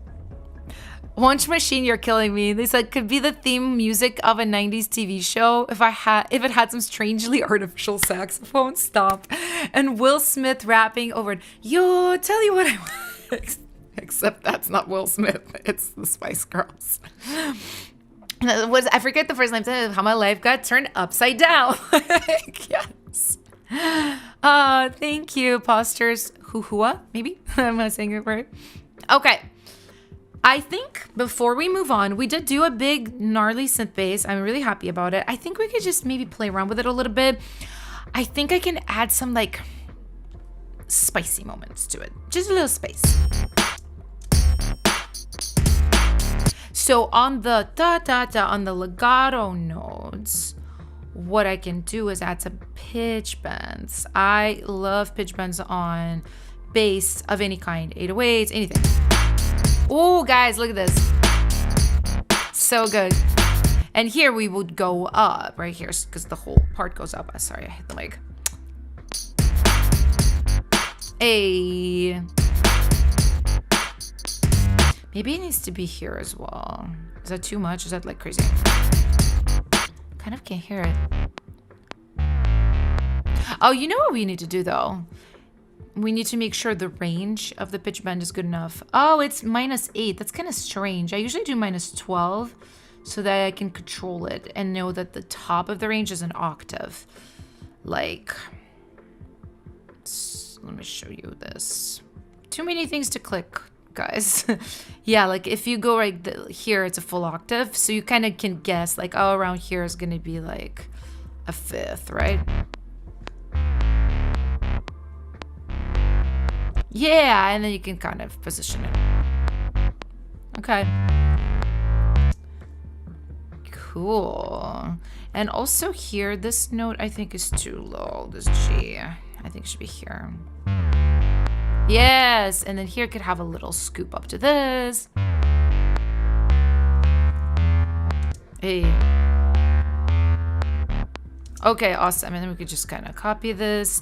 Wunsch Machine, you're killing me. They said could be the theme music of a 90s TV show if it had some strangely artificial saxophone. Stop. And Will Smith rapping over it. Yo, tell you what I want. Except that's not Will Smith. It's the Spice Girls. I forget the first name, how my life got turned upside down. Yes. Thank you, Posters Huhua, maybe? Am I saying it right? Okay. I think before we move on, we did do a big gnarly synth bass. I'm really happy about it. I think we could just maybe play around with it a little bit. I think I can add some like spicy moments to it. Just a little spice. So on the on the legato notes, what I can do is add some pitch bends. I love pitch bends on bass of any kind, 808s, anything. Oh, guys, look at this. So good. And here we would go up right here because the whole part goes up. Sorry, I hit the mic. Hey. Maybe it needs to be here as well. Is that too much? Is that like crazy? Kind of can't hear it. Oh, you know what we need to do though? We need to make sure the range of the pitch bend is good enough. Oh, it's -8. That's kind of strange. I usually do -12 so that I can control it and know that the top of the range is an octave. Like, let me show you this. Too many things to click, guys. Yeah, like if you go right here, it's a full octave. So you kind of can guess like, oh, around here is going to be like a 5th, right? Yeah, and then you can kind of position it. Okay. Cool. And also here, this note I think is too low. This G, I think should be here. Yes, and then here could have a little scoop up to this. Hey. Okay, awesome. And then we could just kind of copy this.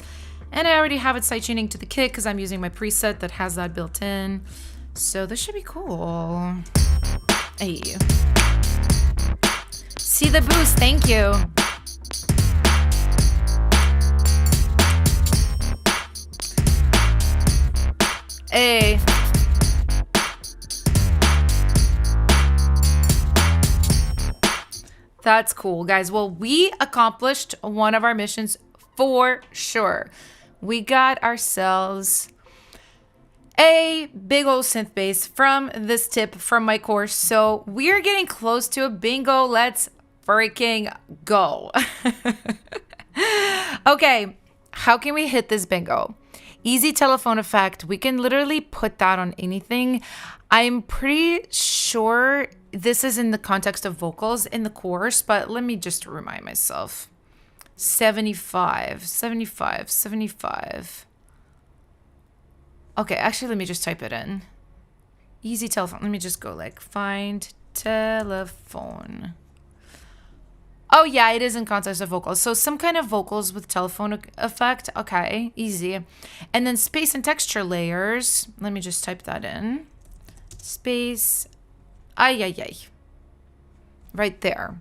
And I already have it sidechaining to the kit because I'm using my preset that has that built in. So this should be cool. Hey. See the boost, thank you. Hey. That's cool, guys. Well, we accomplished one of our missions for sure. We got ourselves a big old synth bass from this tip from my course. So we're getting close to a bingo. Let's freaking go. Okay, how can we hit this bingo? Easy telephone effect. We can literally put that on anything. I'm pretty sure this is in the context of vocals in the course, but let me just remind myself. 75, 75, 75. Okay, actually, let me just type it in. Easy telephone. Let me just go like find telephone. Oh, yeah, it is in context of vocals. So some kind of vocals with telephone effect. Okay, easy. And then space and texture layers. Let me just type that in. Space. Ay, ay, ay. Right there.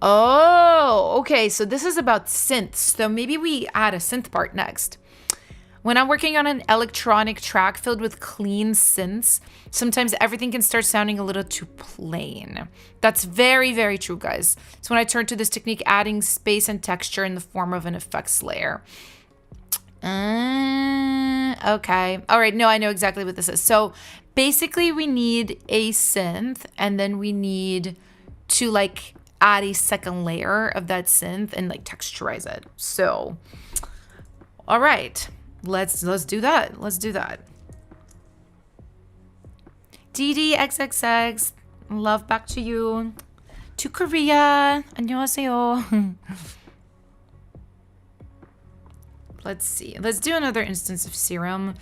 Oh, okay. So this is about synths. So maybe we add a synth part next. When I'm working on an electronic track filled with clean synths, sometimes everything can start sounding a little too plain. That's very, very true, guys. So when I turn to this technique, adding space and texture in the form of an effects layer. Okay. All right. No, I know exactly what this is. So basically we need a synth and then we need to like add a second layer of that synth and like texturize it. So, all right. Let's do that. Let's do that. DDXXX, love back to you. To Korea. 안녕하세요. Let's see. Let's do another instance of Serum.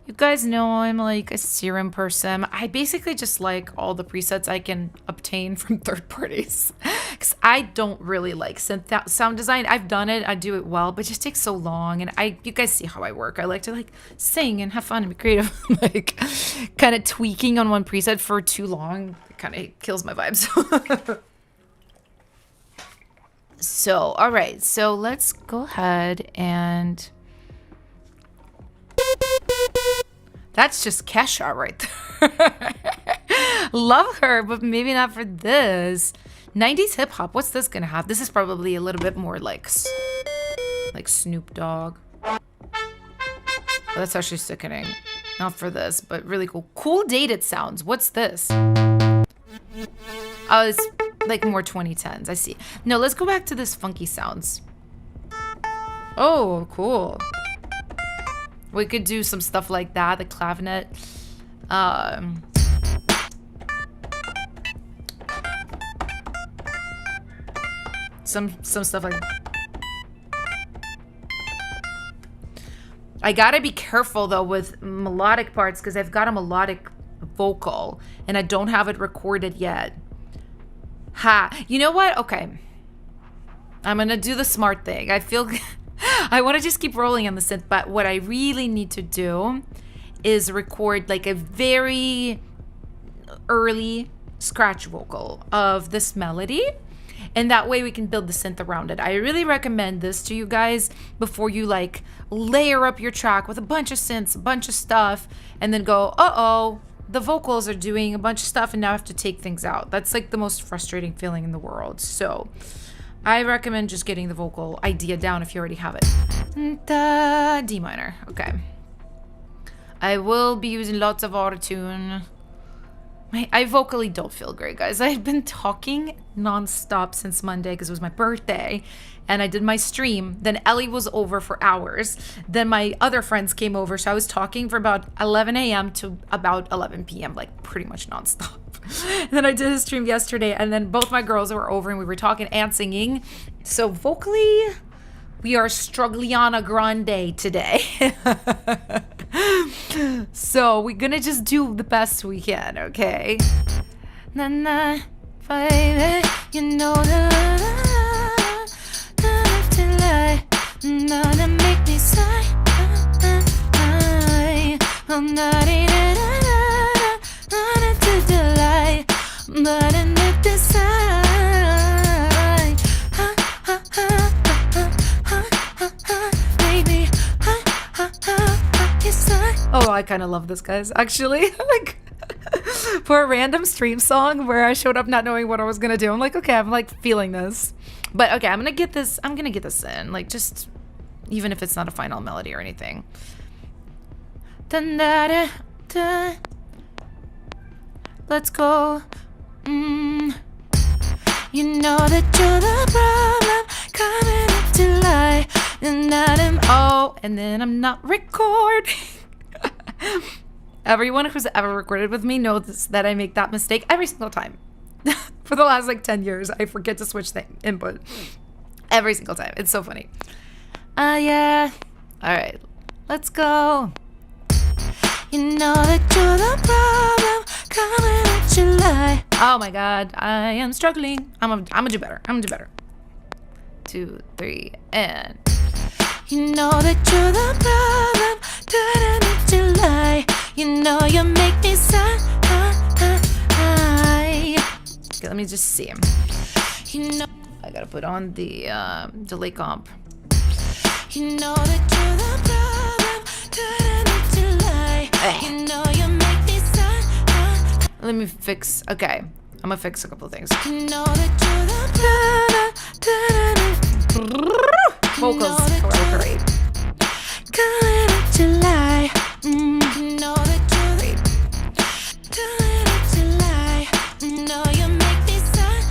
You guys know I'm like a Serum person. I basically just like all the presets I can obtain from third parties. Because I don't really like synth sound design. I've done it. I do it well, but it just takes so long. And you guys see how I work. I like to like sing and have fun and be creative. Like kind of tweaking on one preset for too long. It kind of kills my vibes. So, all right. So let's go ahead and... That's just Kesha right there. Love her, but maybe not for this. 90s hip hop. What's this gonna have? This is probably a little bit more like Snoop Dogg. Oh, that's actually sickening. Not for this, but really cool. Cool dated sounds. What's this? Oh, it's like more 2010s. I see. No, let's go back to this funky sounds. Oh, cool. We could do some stuff like that, the clavinet. Some stuff like I gotta be careful though with melodic parts because I've got a melodic vocal and I don't have it recorded yet. You know what? Okay. I'm gonna do the smart thing. I feel I want to just keep rolling on the synth, but what I really need to do is record like a very early scratch vocal of this melody. And that way we can build the synth around it. I really recommend this to you guys before you like layer up your track with a bunch of synths, a bunch of stuff, and then go, uh-oh, the vocals are doing a bunch of stuff and now I have to take things out. That's like the most frustrating feeling in the world. So I recommend just getting the vocal idea down if you already have it. D minor, okay. I will be using lots of autotune. I vocally don't feel great, guys. I've been talking nonstop since Monday because it was my birthday and I did my stream. Then Ellie was over for hours. Then my other friends came over. So I was talking for about 11 a.m. to about 11 p.m., like pretty much nonstop. And then I did a stream yesterday and then both my girls were over and we were talking and singing. So vocally, we are struggling grande today. So we're gonna just do the best we can, okay? Na na, baby, you know that to lie, no, that make me sigh. I'm not to delight, but I need to sigh. Baby, oh, I kind of love this, guys. Actually, like, for a random stream song where I showed up not knowing what I was gonna do, I'm like, okay, I'm like feeling this. But okay, I'm gonna get this in, like, just even if it's not a final melody or anything. Let's go. You know that you're the problem, coming up to lie, and then I'm not recording. Everyone who's ever recorded with me knows that I make that mistake every single time. For the last like 10 years, I forget to switch the input every single time. It's so funny. Yeah. All right, let's go. You know that you're the problem, coming at you lie. Oh my God, I am struggling. I'm gonna do better. 2, 3, and. You know that you're the problem, turning at you lie. You know you make me sigh. Okay, let me just see. You know I gotta put on the delay comp. You know that you're the problem, turning at you lie. You know you make me sigh. Let me fix. Okay, I'm gonna fix a couple of things. You know that you're the problem, vocals cooperate. Calling it July. Know that you're great. Calling it July. Know you make me sigh.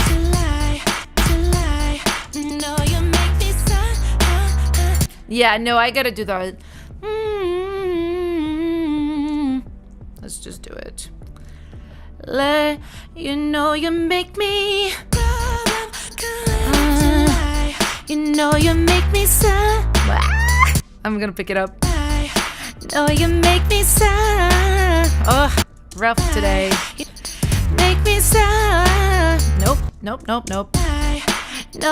July. Know you make me sigh. Yeah, no, I gotta do that. Let's just do it. You know you make me. You know you make me sigh. I'm gonna pick it up. No, you make me sigh. Oh, rough today. Make me sigh. Nope. No,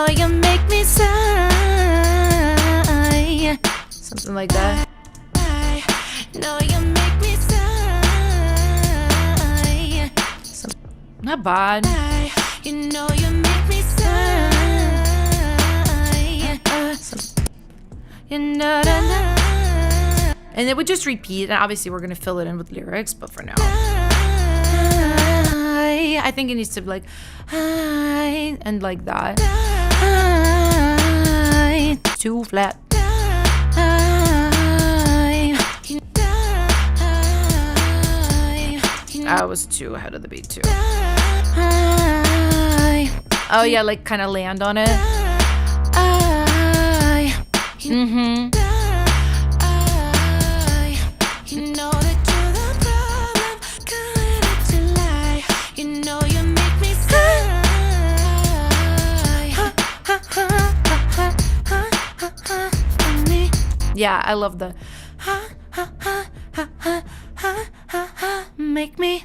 you make me sigh. Something like that. No, you make me sigh. Not bad. You know you make me sigh. And it would just repeat, and obviously we're gonna fill it in with lyrics, but for now I think it needs to be like and like that. Too flat. I was too ahead of the beat too. Oh yeah, like kind of land on it. Mm-hmm. You know that you're the problem, calling it July. You know you make me sigh. Yeah, I love the make me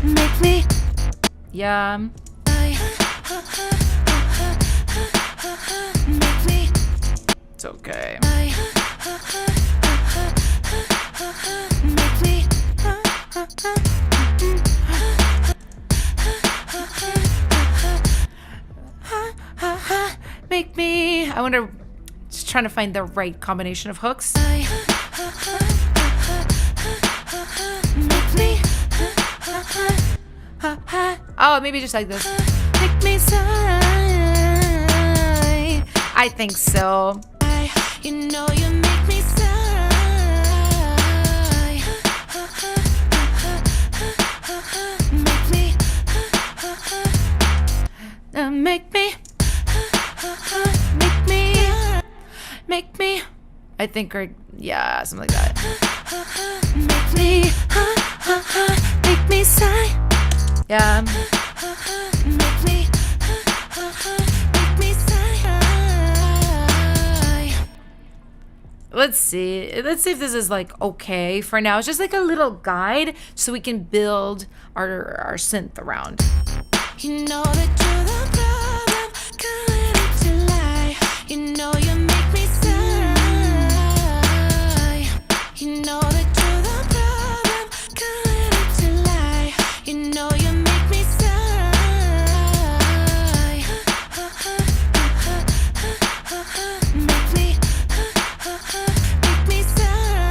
make me. Yeah. Make me. It's okay. Make me. Make me. I wonder, just trying to find the right combination of hooks. Make me. Oh, maybe just like this. Make me sigh. I think so. You know you make me sigh. Make me. Make me. Make me. Make me. I think, or yeah, something like that. Make me. Make me sigh. Yeah. Make me. Make me sigh. Let's see. Let's see if this is like okay for now. It's just like a little guide so we can build our synth around. You know that you're the problem, can't to lie. You know you make me sigh. You know that you're the problem, can't to lie. You know you make me sigh. Make me sigh.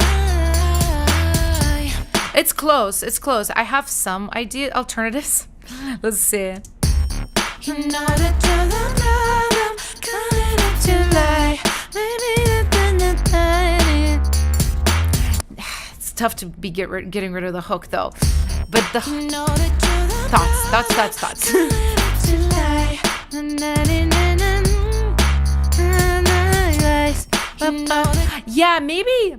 It's close. It's close. I have some alternatives. Let's see. You know that you're the problem, can't to lie. It's tough to be getting rid of the hook though. But the thoughts. Yeah, maybe.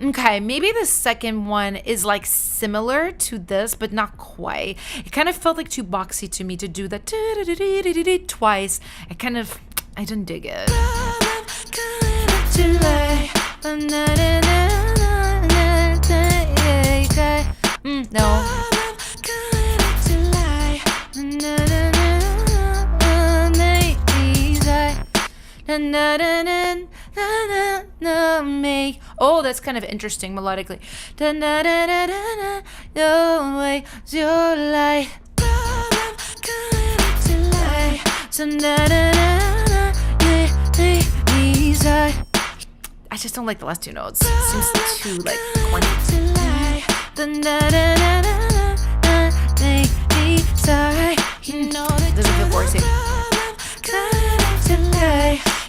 Okay, maybe the second one is like similar to this, but not quite. It kind of felt like too boxy to me to do that twice. I didn't dig it. No. Oh, that's kind of interesting melodically. I just don't like the last two notes. It seems too like corny. Doesn't feel forcing.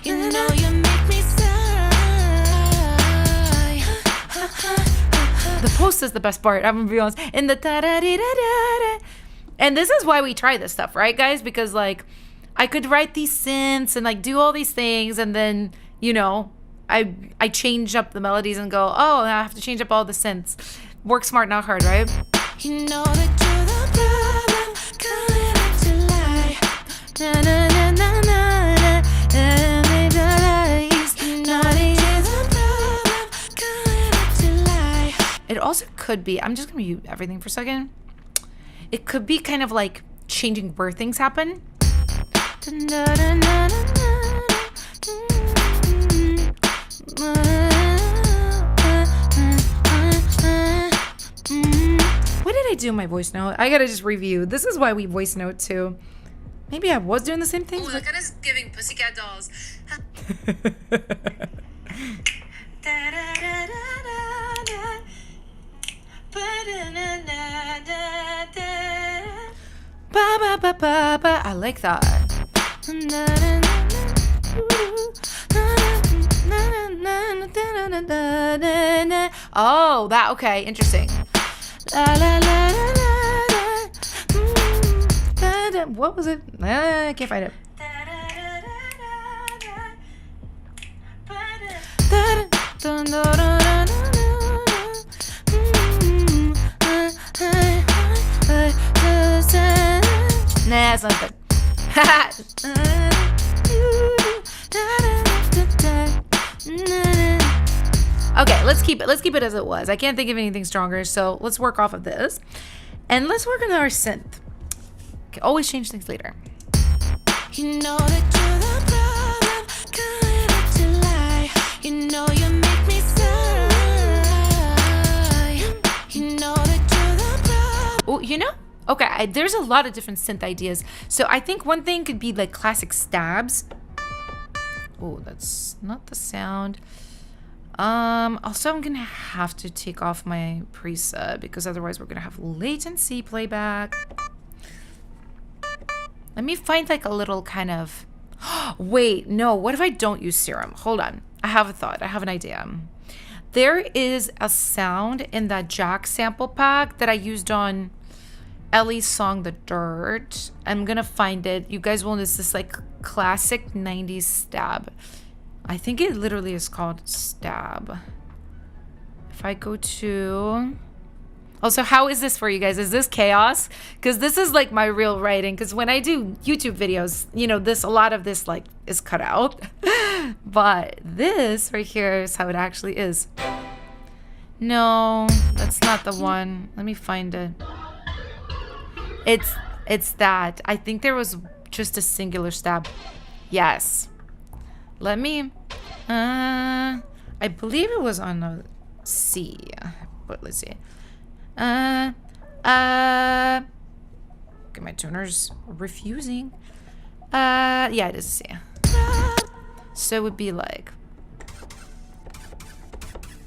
You know you make me sigh. The post is the best part, I'm gonna be honest. In the da-da-dee-da-da-da. And this is why we try this stuff, right, guys? Because like I could write these synths and like do all these things, and then, you know, I change up the melodies and go, oh, I have to change up all the synths. Work smart, not hard, right? You know that you're the problem, can't to lie. It also could be, I'm just gonna mute everything for a second. It could be kind of like changing where things happen. What did I do in my voice note? I gotta just review. This is why we voice note too. Maybe I was doing the same thing. Oh, look at us giving pussycat dolls. I like that. Oh, that, okay, interesting. What was it? I can't find it. Nah, it's not good. Okay, let's keep it as it was. I can't think of anything stronger, so let's work off of this. And let's work on our synth. Can always change things later. You know that you're the problem, calling it to lie. You know you make me sigh. You know that you're the problem. Oh, you know? Okay, there's a lot of different synth ideas. So I think one thing could be like classic stabs. Oh, that's not the sound. Also I'm gonna have to take off my preset because otherwise we're gonna have latency playback. Let me find like a little kind of, wait, no, what if I don't use serum? Hold on, I have a thought, I have an idea. There is a sound in that Jack sample pack that I used on Ellie's song, The Dirt. I'm gonna find it. You guys will notice this like classic 90s stab. I think it literally is called stab. If I go to... Also, how is this for you guys? Is this chaos? Because this is like my real writing. Because when I do YouTube videos, you know, a lot of this like is cut out. But this right here is how it actually is. No, that's not the one. Let me find it. It's that. I think there was just a singular stab. Yes. Let me, I believe it was on a C, but let's see. Okay, my tuner's refusing. Yeah, it is a C. So it would be like,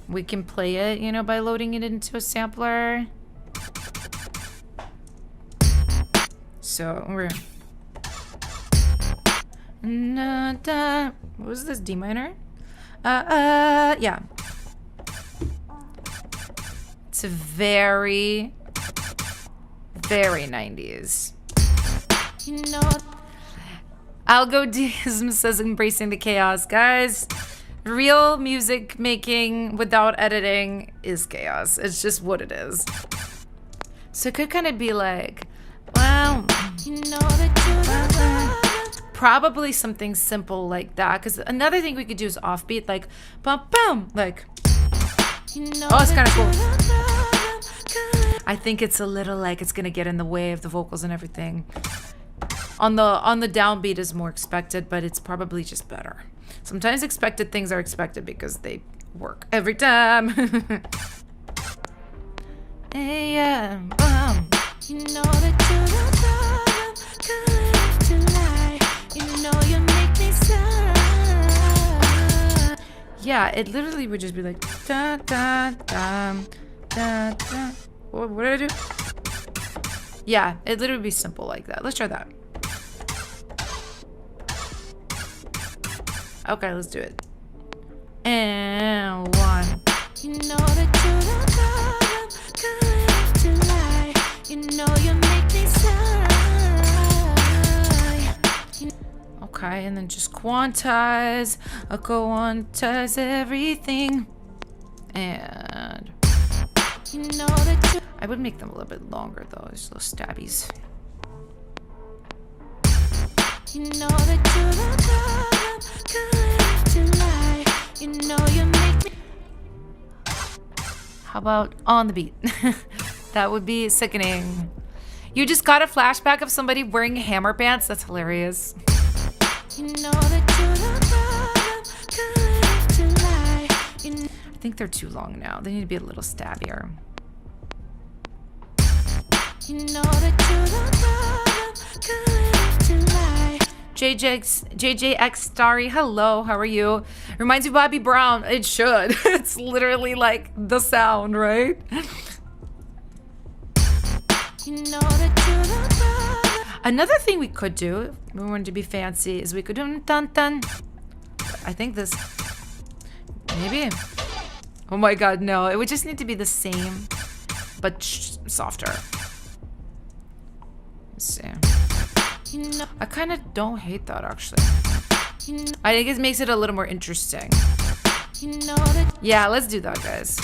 we can play it, you know, by loading it into a sampler. So we're... What was this? D minor? Yeah. It's a very, very 90s. You know. Algodeism says embracing the chaos. Guys, real music making without editing is chaos. It's just what it is. So it could kind of be like, well, You know that you're the problem. probably something simple like that. Because another thing we could do is offbeat, like bum bum, like. You know Oh, it's kind of cool. that you're the problem. I think it's a little like it's gonna get in the way of the vocals and everything. On the downbeat is more expected, but it's probably just better. Sometimes expected things are expected because they work every time. Hey, yeah, You know that you're the problem, calling it to lie. You know you make me sigh. yeah, it literally would just be like da da da da da. What did I do? Yeah, it literally would be simple like that. Let's try that. Okay, let's do it. And one. You know that you're the problem, calling it to lie. You know you make me sigh. Okay, and then just quantize. I'll go quantize everything. And You know that you I would make them a little bit longer though, these little stabbies. You know that you're the problem, calling it to lie. You know you make me. How about on the beat? That would be sickening. You just got a flashback of somebody wearing hammer pants? That's hilarious. You know that you're the problem, calling it to lie. You know I think they're too long now. They need to be a little stabbier. that you're the problem, calling it to lie. JJX Starry, hello, how are you? Reminds you of Bobby Brown. It should. It's literally like the sound, right? You know that you're the problem. Another thing we could do, if we wanted to be fancy, is we could do dun dun. I think this, maybe. Oh my god, no. It would just need to be the same, but softer. Let's see. You know, I kind of don't hate that, actually. you know, I think it makes it a little more interesting. you know that Yeah, let's do that, guys.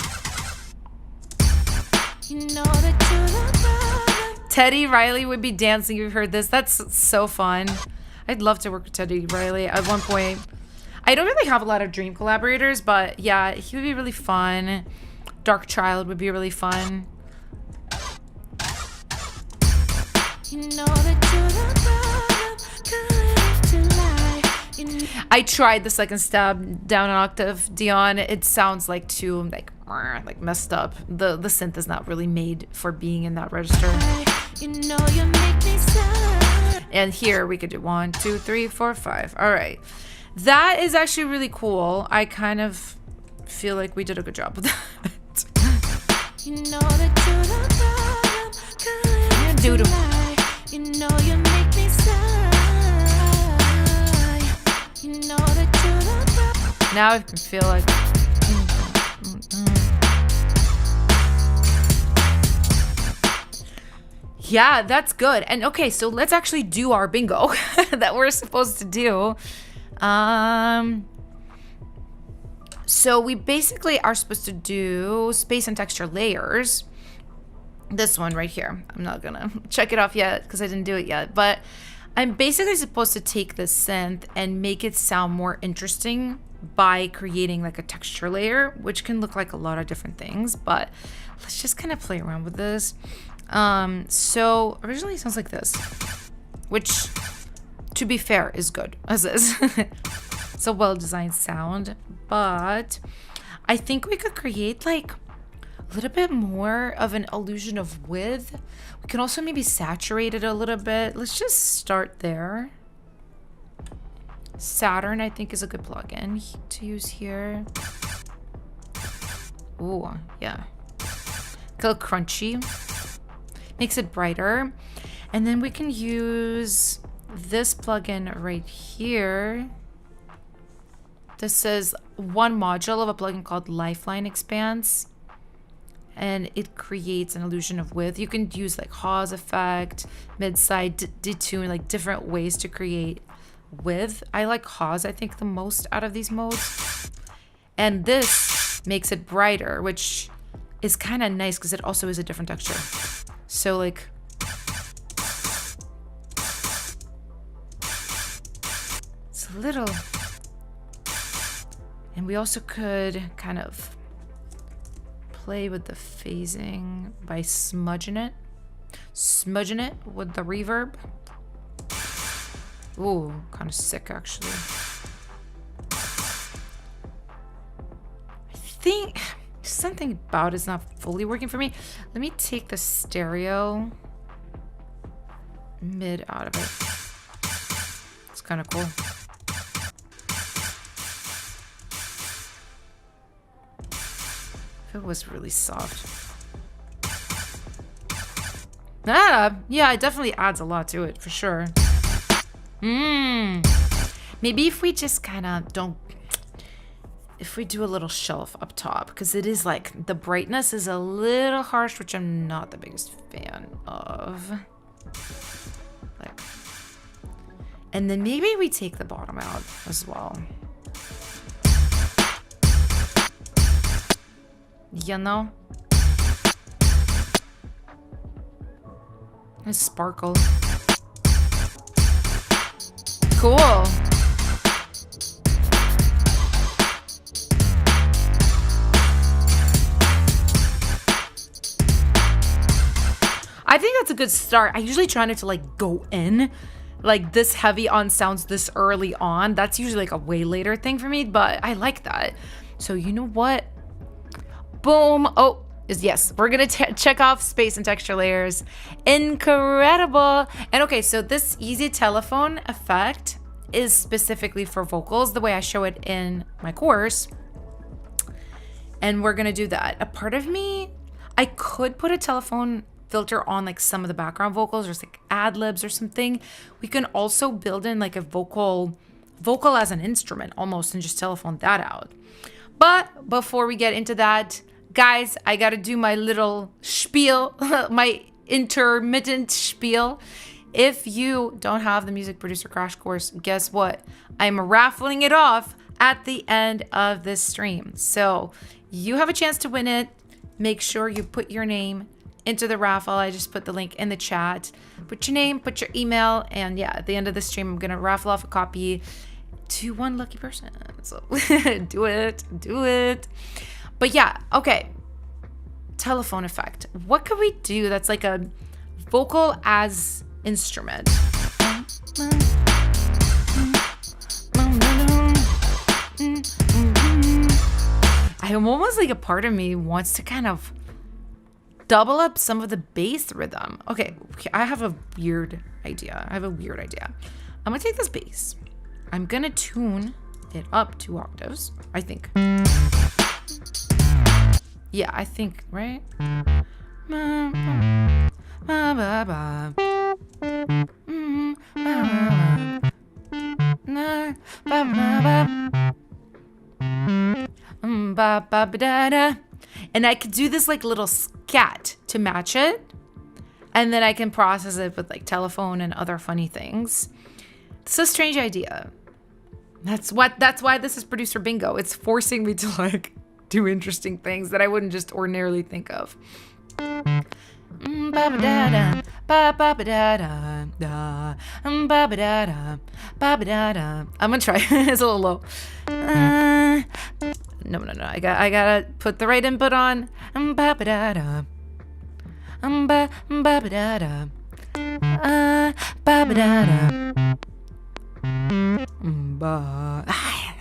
you know that you're the problem. Teddy Riley would be dancing. You've heard this. That's so fun. I'd love to work with Teddy Riley at one point. I don't really have a lot of dream collaborators, but yeah, he would be really fun. Dark Child would be really fun. You know that you're the problem, lie. I tried the second stab down an octave, Dion. It sounds like too like messed up. The synth is not really made for being in that register. You know you make me sad. And here we could do 1, 2, 3, 4, 5. All right, that is actually really cool. I kind of feel like we did a good job with that. You know that you're the problem, Doo-doo. lie. You know you make me sigh. You know that you're the problem. Now I can feel like. Yeah, that's good. And okay, so let's actually do our bingo that we're supposed to do. So we basically are supposed to do space and texture layers. This one right here. I'm not gonna check it off yet because I didn't do it yet. But I'm basically supposed to take this synth and make it sound more interesting by creating like a texture layer, which can look like a lot of different things. But let's just kind of play around with this. So originally it sounds like this, which to be fair is good as is. It's a well-designed sound, but I think we could create like a little bit more of an illusion of width. We can also maybe saturate it a little bit. Let's just start there. Saturn, I think, is a good plugin to use here. Ooh, yeah. A little crunchy. Makes it brighter. And then we can use this plugin right here. This is one module of a plugin called Lifeline Expanse. And it creates an illusion of width. You can use like Hawes effect, mid-side, detune, like different ways to create width. I like Hawes, I think, the most out of these modes. And this makes it brighter, which is kind of nice because it also is a different texture. So like, it's a little, and we also could kind of play with the phasing by smudging it with the reverb. Ooh, kind of sick actually. I think something about it's not fully working for me. Let me take the stereo mid out of it. It's kind of cool. It was really soft. Ah, yeah, it definitely adds a lot to it for sure. Maybe if we just kind of don't, if we do a little shelf up top, because it is like the brightness is a little harsh, which I'm not the biggest fan of. Like, and then maybe we take the bottom out as well. You know? It's sparkle. Cool. I think that's a good start. I usually try not to like go in like this heavy on sounds this early on. That's usually like a way later thing for me, but I like that. So you know what? Boom. Oh, yes, we're gonna check off space and texture layers. Incredible. And okay, so this easy telephone effect is specifically for vocals, the way I show it in my course. And we're gonna do that. A part of me, I could put a telephone filter on like some of the background vocals or like ad libs or something. We can also build in like a vocal as an instrument almost and just telephone that out. But before we get into that, guys, I gotta do my little spiel, my intermittent spiel. If you don't have the Music Producer Crash Course, guess what? I'm raffling it off at the end of this stream. So you have a chance to win it. Make sure you put your name into the raffle. I just put the link in the chat. Put your name, put your email, and yeah, at the end of the stream, I'm gonna raffle off a copy to one lucky person. So do it. But yeah, okay. Telephone effect. What could we do that's like a vocal as instrument? I'm almost like a part of me wants to kind of double up some of the bass rhythm. Okay, I have a weird idea. I'm gonna take this bass. I'm gonna tune it up 2 octaves, I think. Yeah, I think, right? And I could do this like little scat to match it. And then I can process it with like telephone and other funny things. It's a strange idea. That's why this is producer bingo. It's forcing me to like do interesting things that I wouldn't just ordinarily think of. I'm gonna try. It's a little low. No. I gotta put the right input on.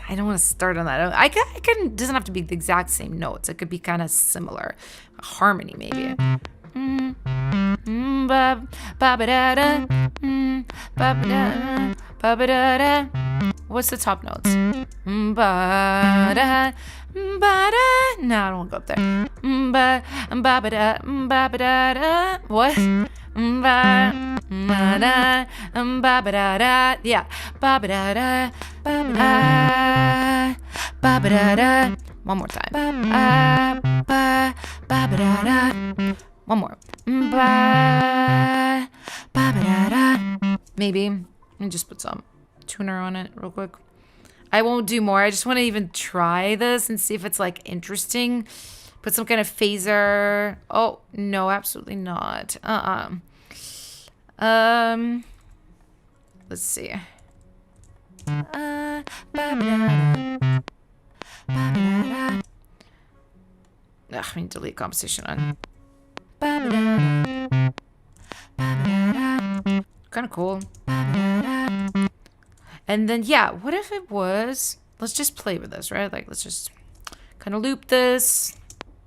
I don't want to start on that. I can. It doesn't have to be the exact same notes. It could be kind of similar, a harmony maybe. What's the top notes? No, I don't want to go up there. What? Yeah. One more time. One more. Maybe. Let me just put some tuner on it real quick. I won't do more. I just want to even try this and see if it's like interesting. Put some kind of phaser. Oh, no, absolutely not. Let's see. I mean, delete composition on. Kind of cool. And then, yeah, what if it was... Let's just play with this, right? Like, let's just kind of loop this.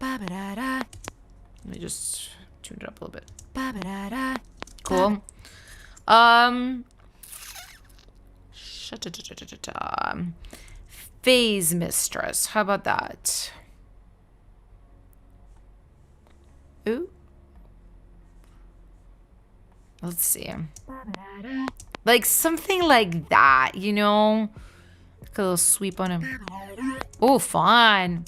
Let me just tune it up a little bit. Cool. Phase Mistress. How about that? Ooh. Let's see. Like something like that, you know? Like a little sweep on him. Oh, fun.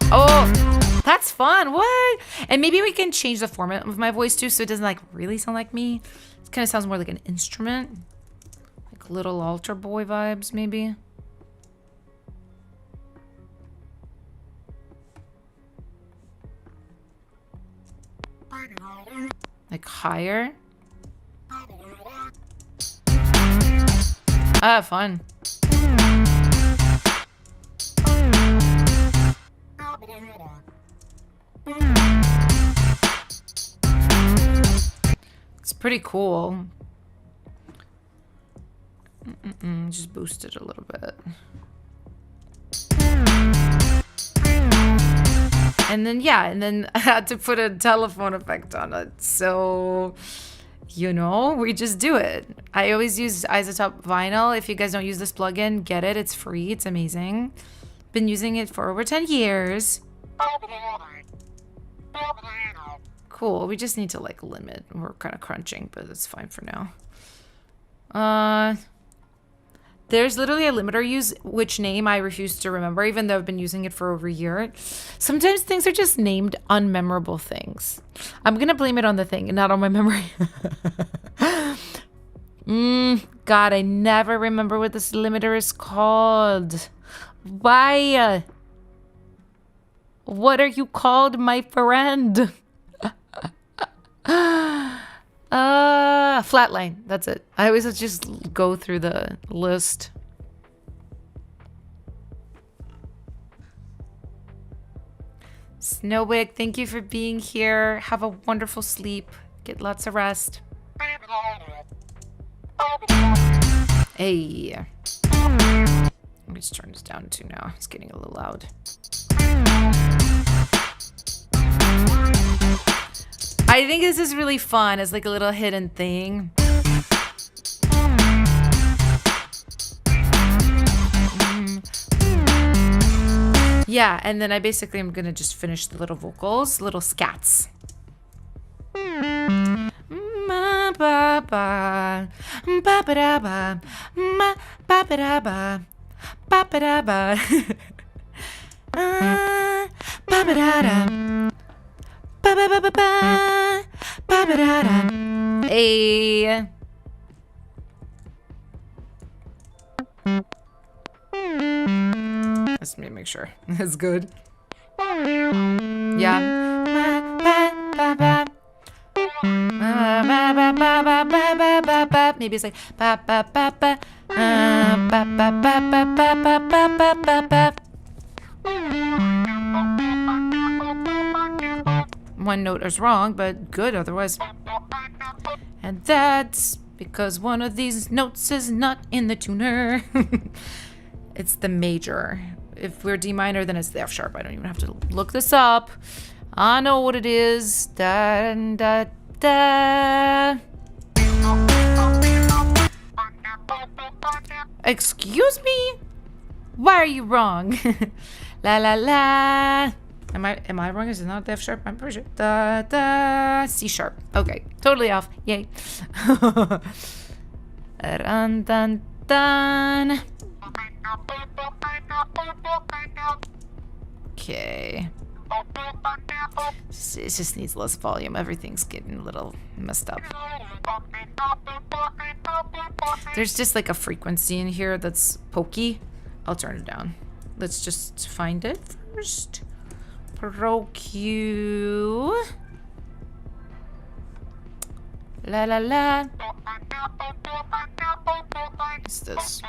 Oh, that's fun. What? And maybe we can change the format of my voice too so it doesn't like really sound like me. It kind of sounds more like an instrument. Like little altar boy vibes, maybe. Like higher. Ah, fun. It's pretty cool. Just boost it a little bit. And then, yeah, and then I had to put a telephone effect on it. So, you know, we just do it. I always use Isotope Vinyl. If you guys don't use this plugin, get it. It's free. It's amazing. Been using it for over 10 years. Cool. We just need to, like, limit. We're kind of crunching, but it's fine for now. There's literally a limiter use, which name I refuse to remember, even though I've been using it for over a year. Sometimes things are just named unmemorable things. I'm going to blame it on the thing and not on my memory. God, I never remember what this limiter is called. Why? What are you called, my friend? Flatline. That's it. I always just go through the list. Snowwick, thank you for being here. Have a wonderful sleep. Get lots of rest. Hey. Let me just turn this down too now. It's getting a little loud. I think this is really fun as like a little hidden thing. Yeah, and then I basically am gonna just finish the little vocals, little scats. Hey. Let's make sure that's good. Yeah. Maybe it's like one note is wrong, but good otherwise. And that's because one of these notes is not in the tuner. It's the major. If we're D minor, then it's the F sharp. I don't even have to look this up. I know what it is. Da, da, da. Excuse me? Why are you wrong? La la la. Am I wrong? Is it not the F sharp? I'm pretty sure. Da da. C sharp. Okay, totally off. Yay. Dun dun dun. Okay. It just needs less volume. Everything's getting a little messed up. There's just like a frequency in here that's pokey. I'll turn it down. Let's just find it first. Pro Q. La la la. What's this?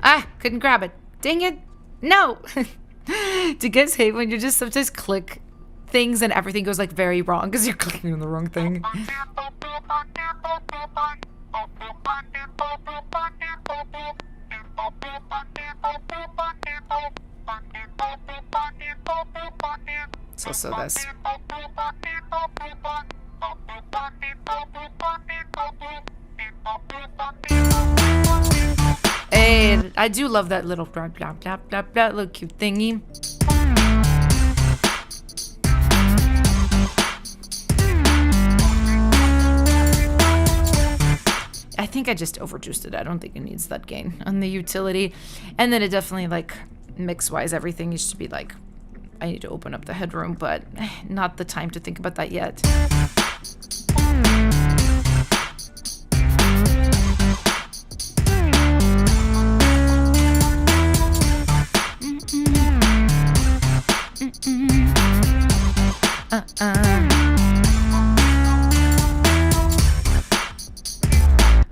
Ah, couldn't grab it. Dang it. No. Do you guys hate when you just sometimes click things and everything goes like very wrong because you're clicking on the wrong thing? It's also this. Hey, I do love that little blah blah blah blah blah little cute thingy. I think I just overjuiced it. I don't think it needs that gain on the utility. And then it definitely like mix-wise everything used to be like I need to open up the headroom, but not the time to think about that yet.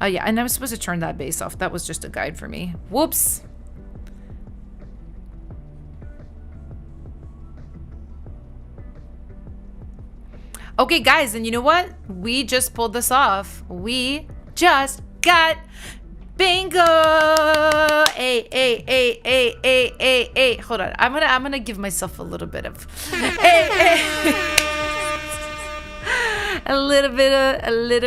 Oh yeah, and I was supposed to turn that bass off. That was just a guide for me. Whoops. Okay, guys, and you know what? We just pulled this off. We just got bingo! Hey. Hold on. I'm gonna give myself a little bit of a little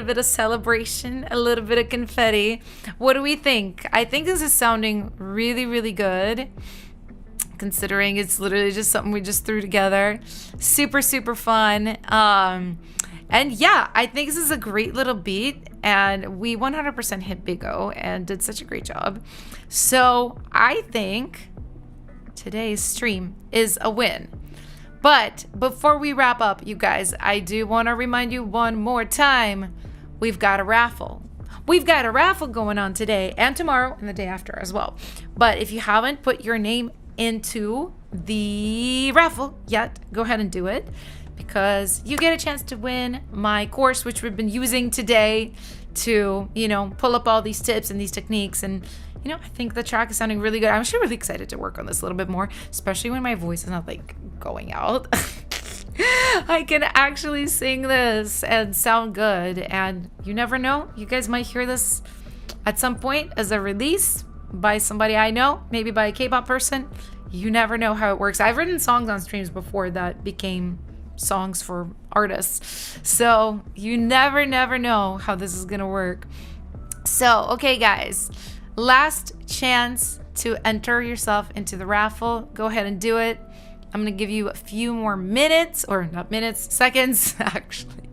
bit of celebration, a little bit of confetti. What do we think? I think this is sounding really, really good, considering it's literally just something we just threw together. Super, super fun. And yeah, I think this is a great little beat, and we 100% hit Big O and did such a great job. So I think today's stream is a win. But before we wrap up, you guys, I do want to remind you one more time, we've got a raffle. We've got a raffle going on today and tomorrow and the day after as well. But if you haven't put your name into the raffle yet, go ahead and do it. because you get a chance to win my course, which we've been using today to, you know, pull up all these tips and these techniques. And, you know, I think the track is sounding really good. I'm actually really excited to work on this a little bit more, especially when my voice is not like going out. I can actually sing this and sound good. And you never know, you guys might hear this at some point as a release by somebody I know, maybe by a K-pop person. You never know how it works. I've written songs on streams before that became songs for artists. So you never know how this is gonna work. So, okay guys, last chance to enter yourself into the raffle. Go ahead and do it. I'm gonna give you a few more minutes, or not minutes, seconds actually.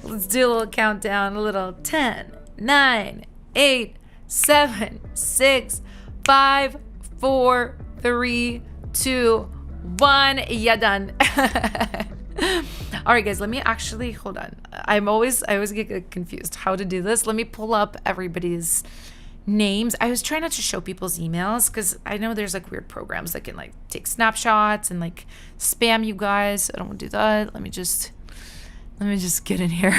Let's do a little countdown, a little 10, 9, 8, 7, 6, 5, 4, 3, 2, 1. Yeah, done. All right, guys, let me actually, hold on. I always get confused how to do this. Let me pull up everybody's names. I was trying not to show people's emails because I know there's like weird programs that can like take snapshots and like spam you guys. So I don't want to do that. Let me just get in here.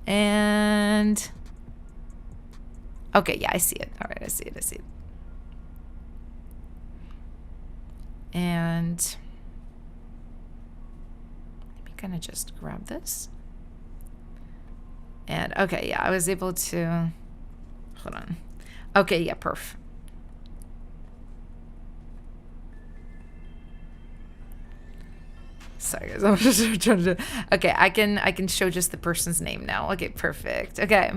And okay, yeah, I see it. All right, I see it. And let me kind of just grab this. And okay, yeah, I was able to, hold on. Okay, yeah, perf. Sorry guys, I'm just trying to, okay, I can show just the person's name now. Okay, perfect. Okay.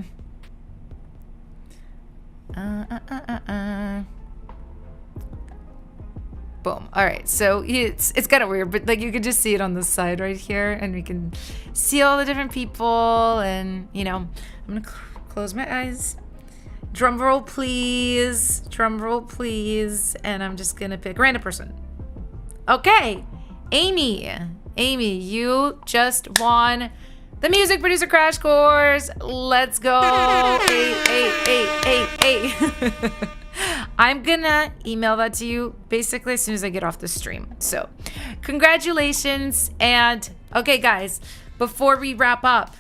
Boom. All right, so it's kind of weird, but like you can just see it on the side right here, and we can see all the different people. And you know, I'm gonna close my eyes. Drum roll, please. Drum roll, please. And I'm just gonna pick a random person. Okay, Amy, you just won the music producer crash course. Let's go. Hey. I'm gonna email that to you basically as soon as I get off the stream. So congratulations. And okay guys, before we wrap up,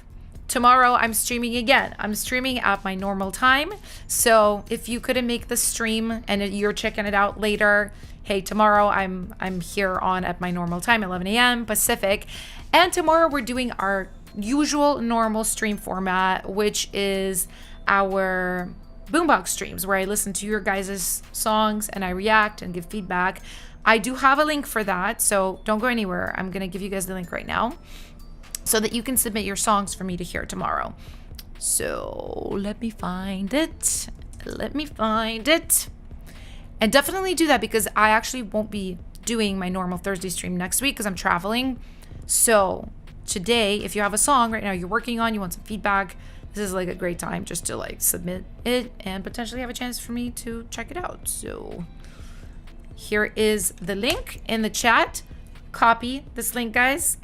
tomorrow I'm streaming again. I'm streaming at my normal time. So if you couldn't make the stream and you're checking it out later, hey, tomorrow I'm here on at my normal time, 11 a.m. Pacific. And tomorrow we're doing our usual normal stream format, which is our boombox streams where I listen to your guys' songs and I react and give feedback. I do have a link for that, so don't go anywhere. I'm gonna give you guys the link right now so that you can submit your songs for me to hear tomorrow. So let me find it. And definitely do that because I actually won't be doing my normal Thursday stream next week because I'm traveling. So today, if you have a song right now you're working on, you want some feedback, this is like a great time just to like submit it and potentially have a chance for me to check it out. So here is the link in the chat. Copy this link, guys.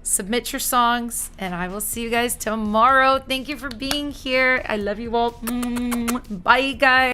Submit your songs and I will see you guys tomorrow. Thank you for being here. I love you all. Bye, guys.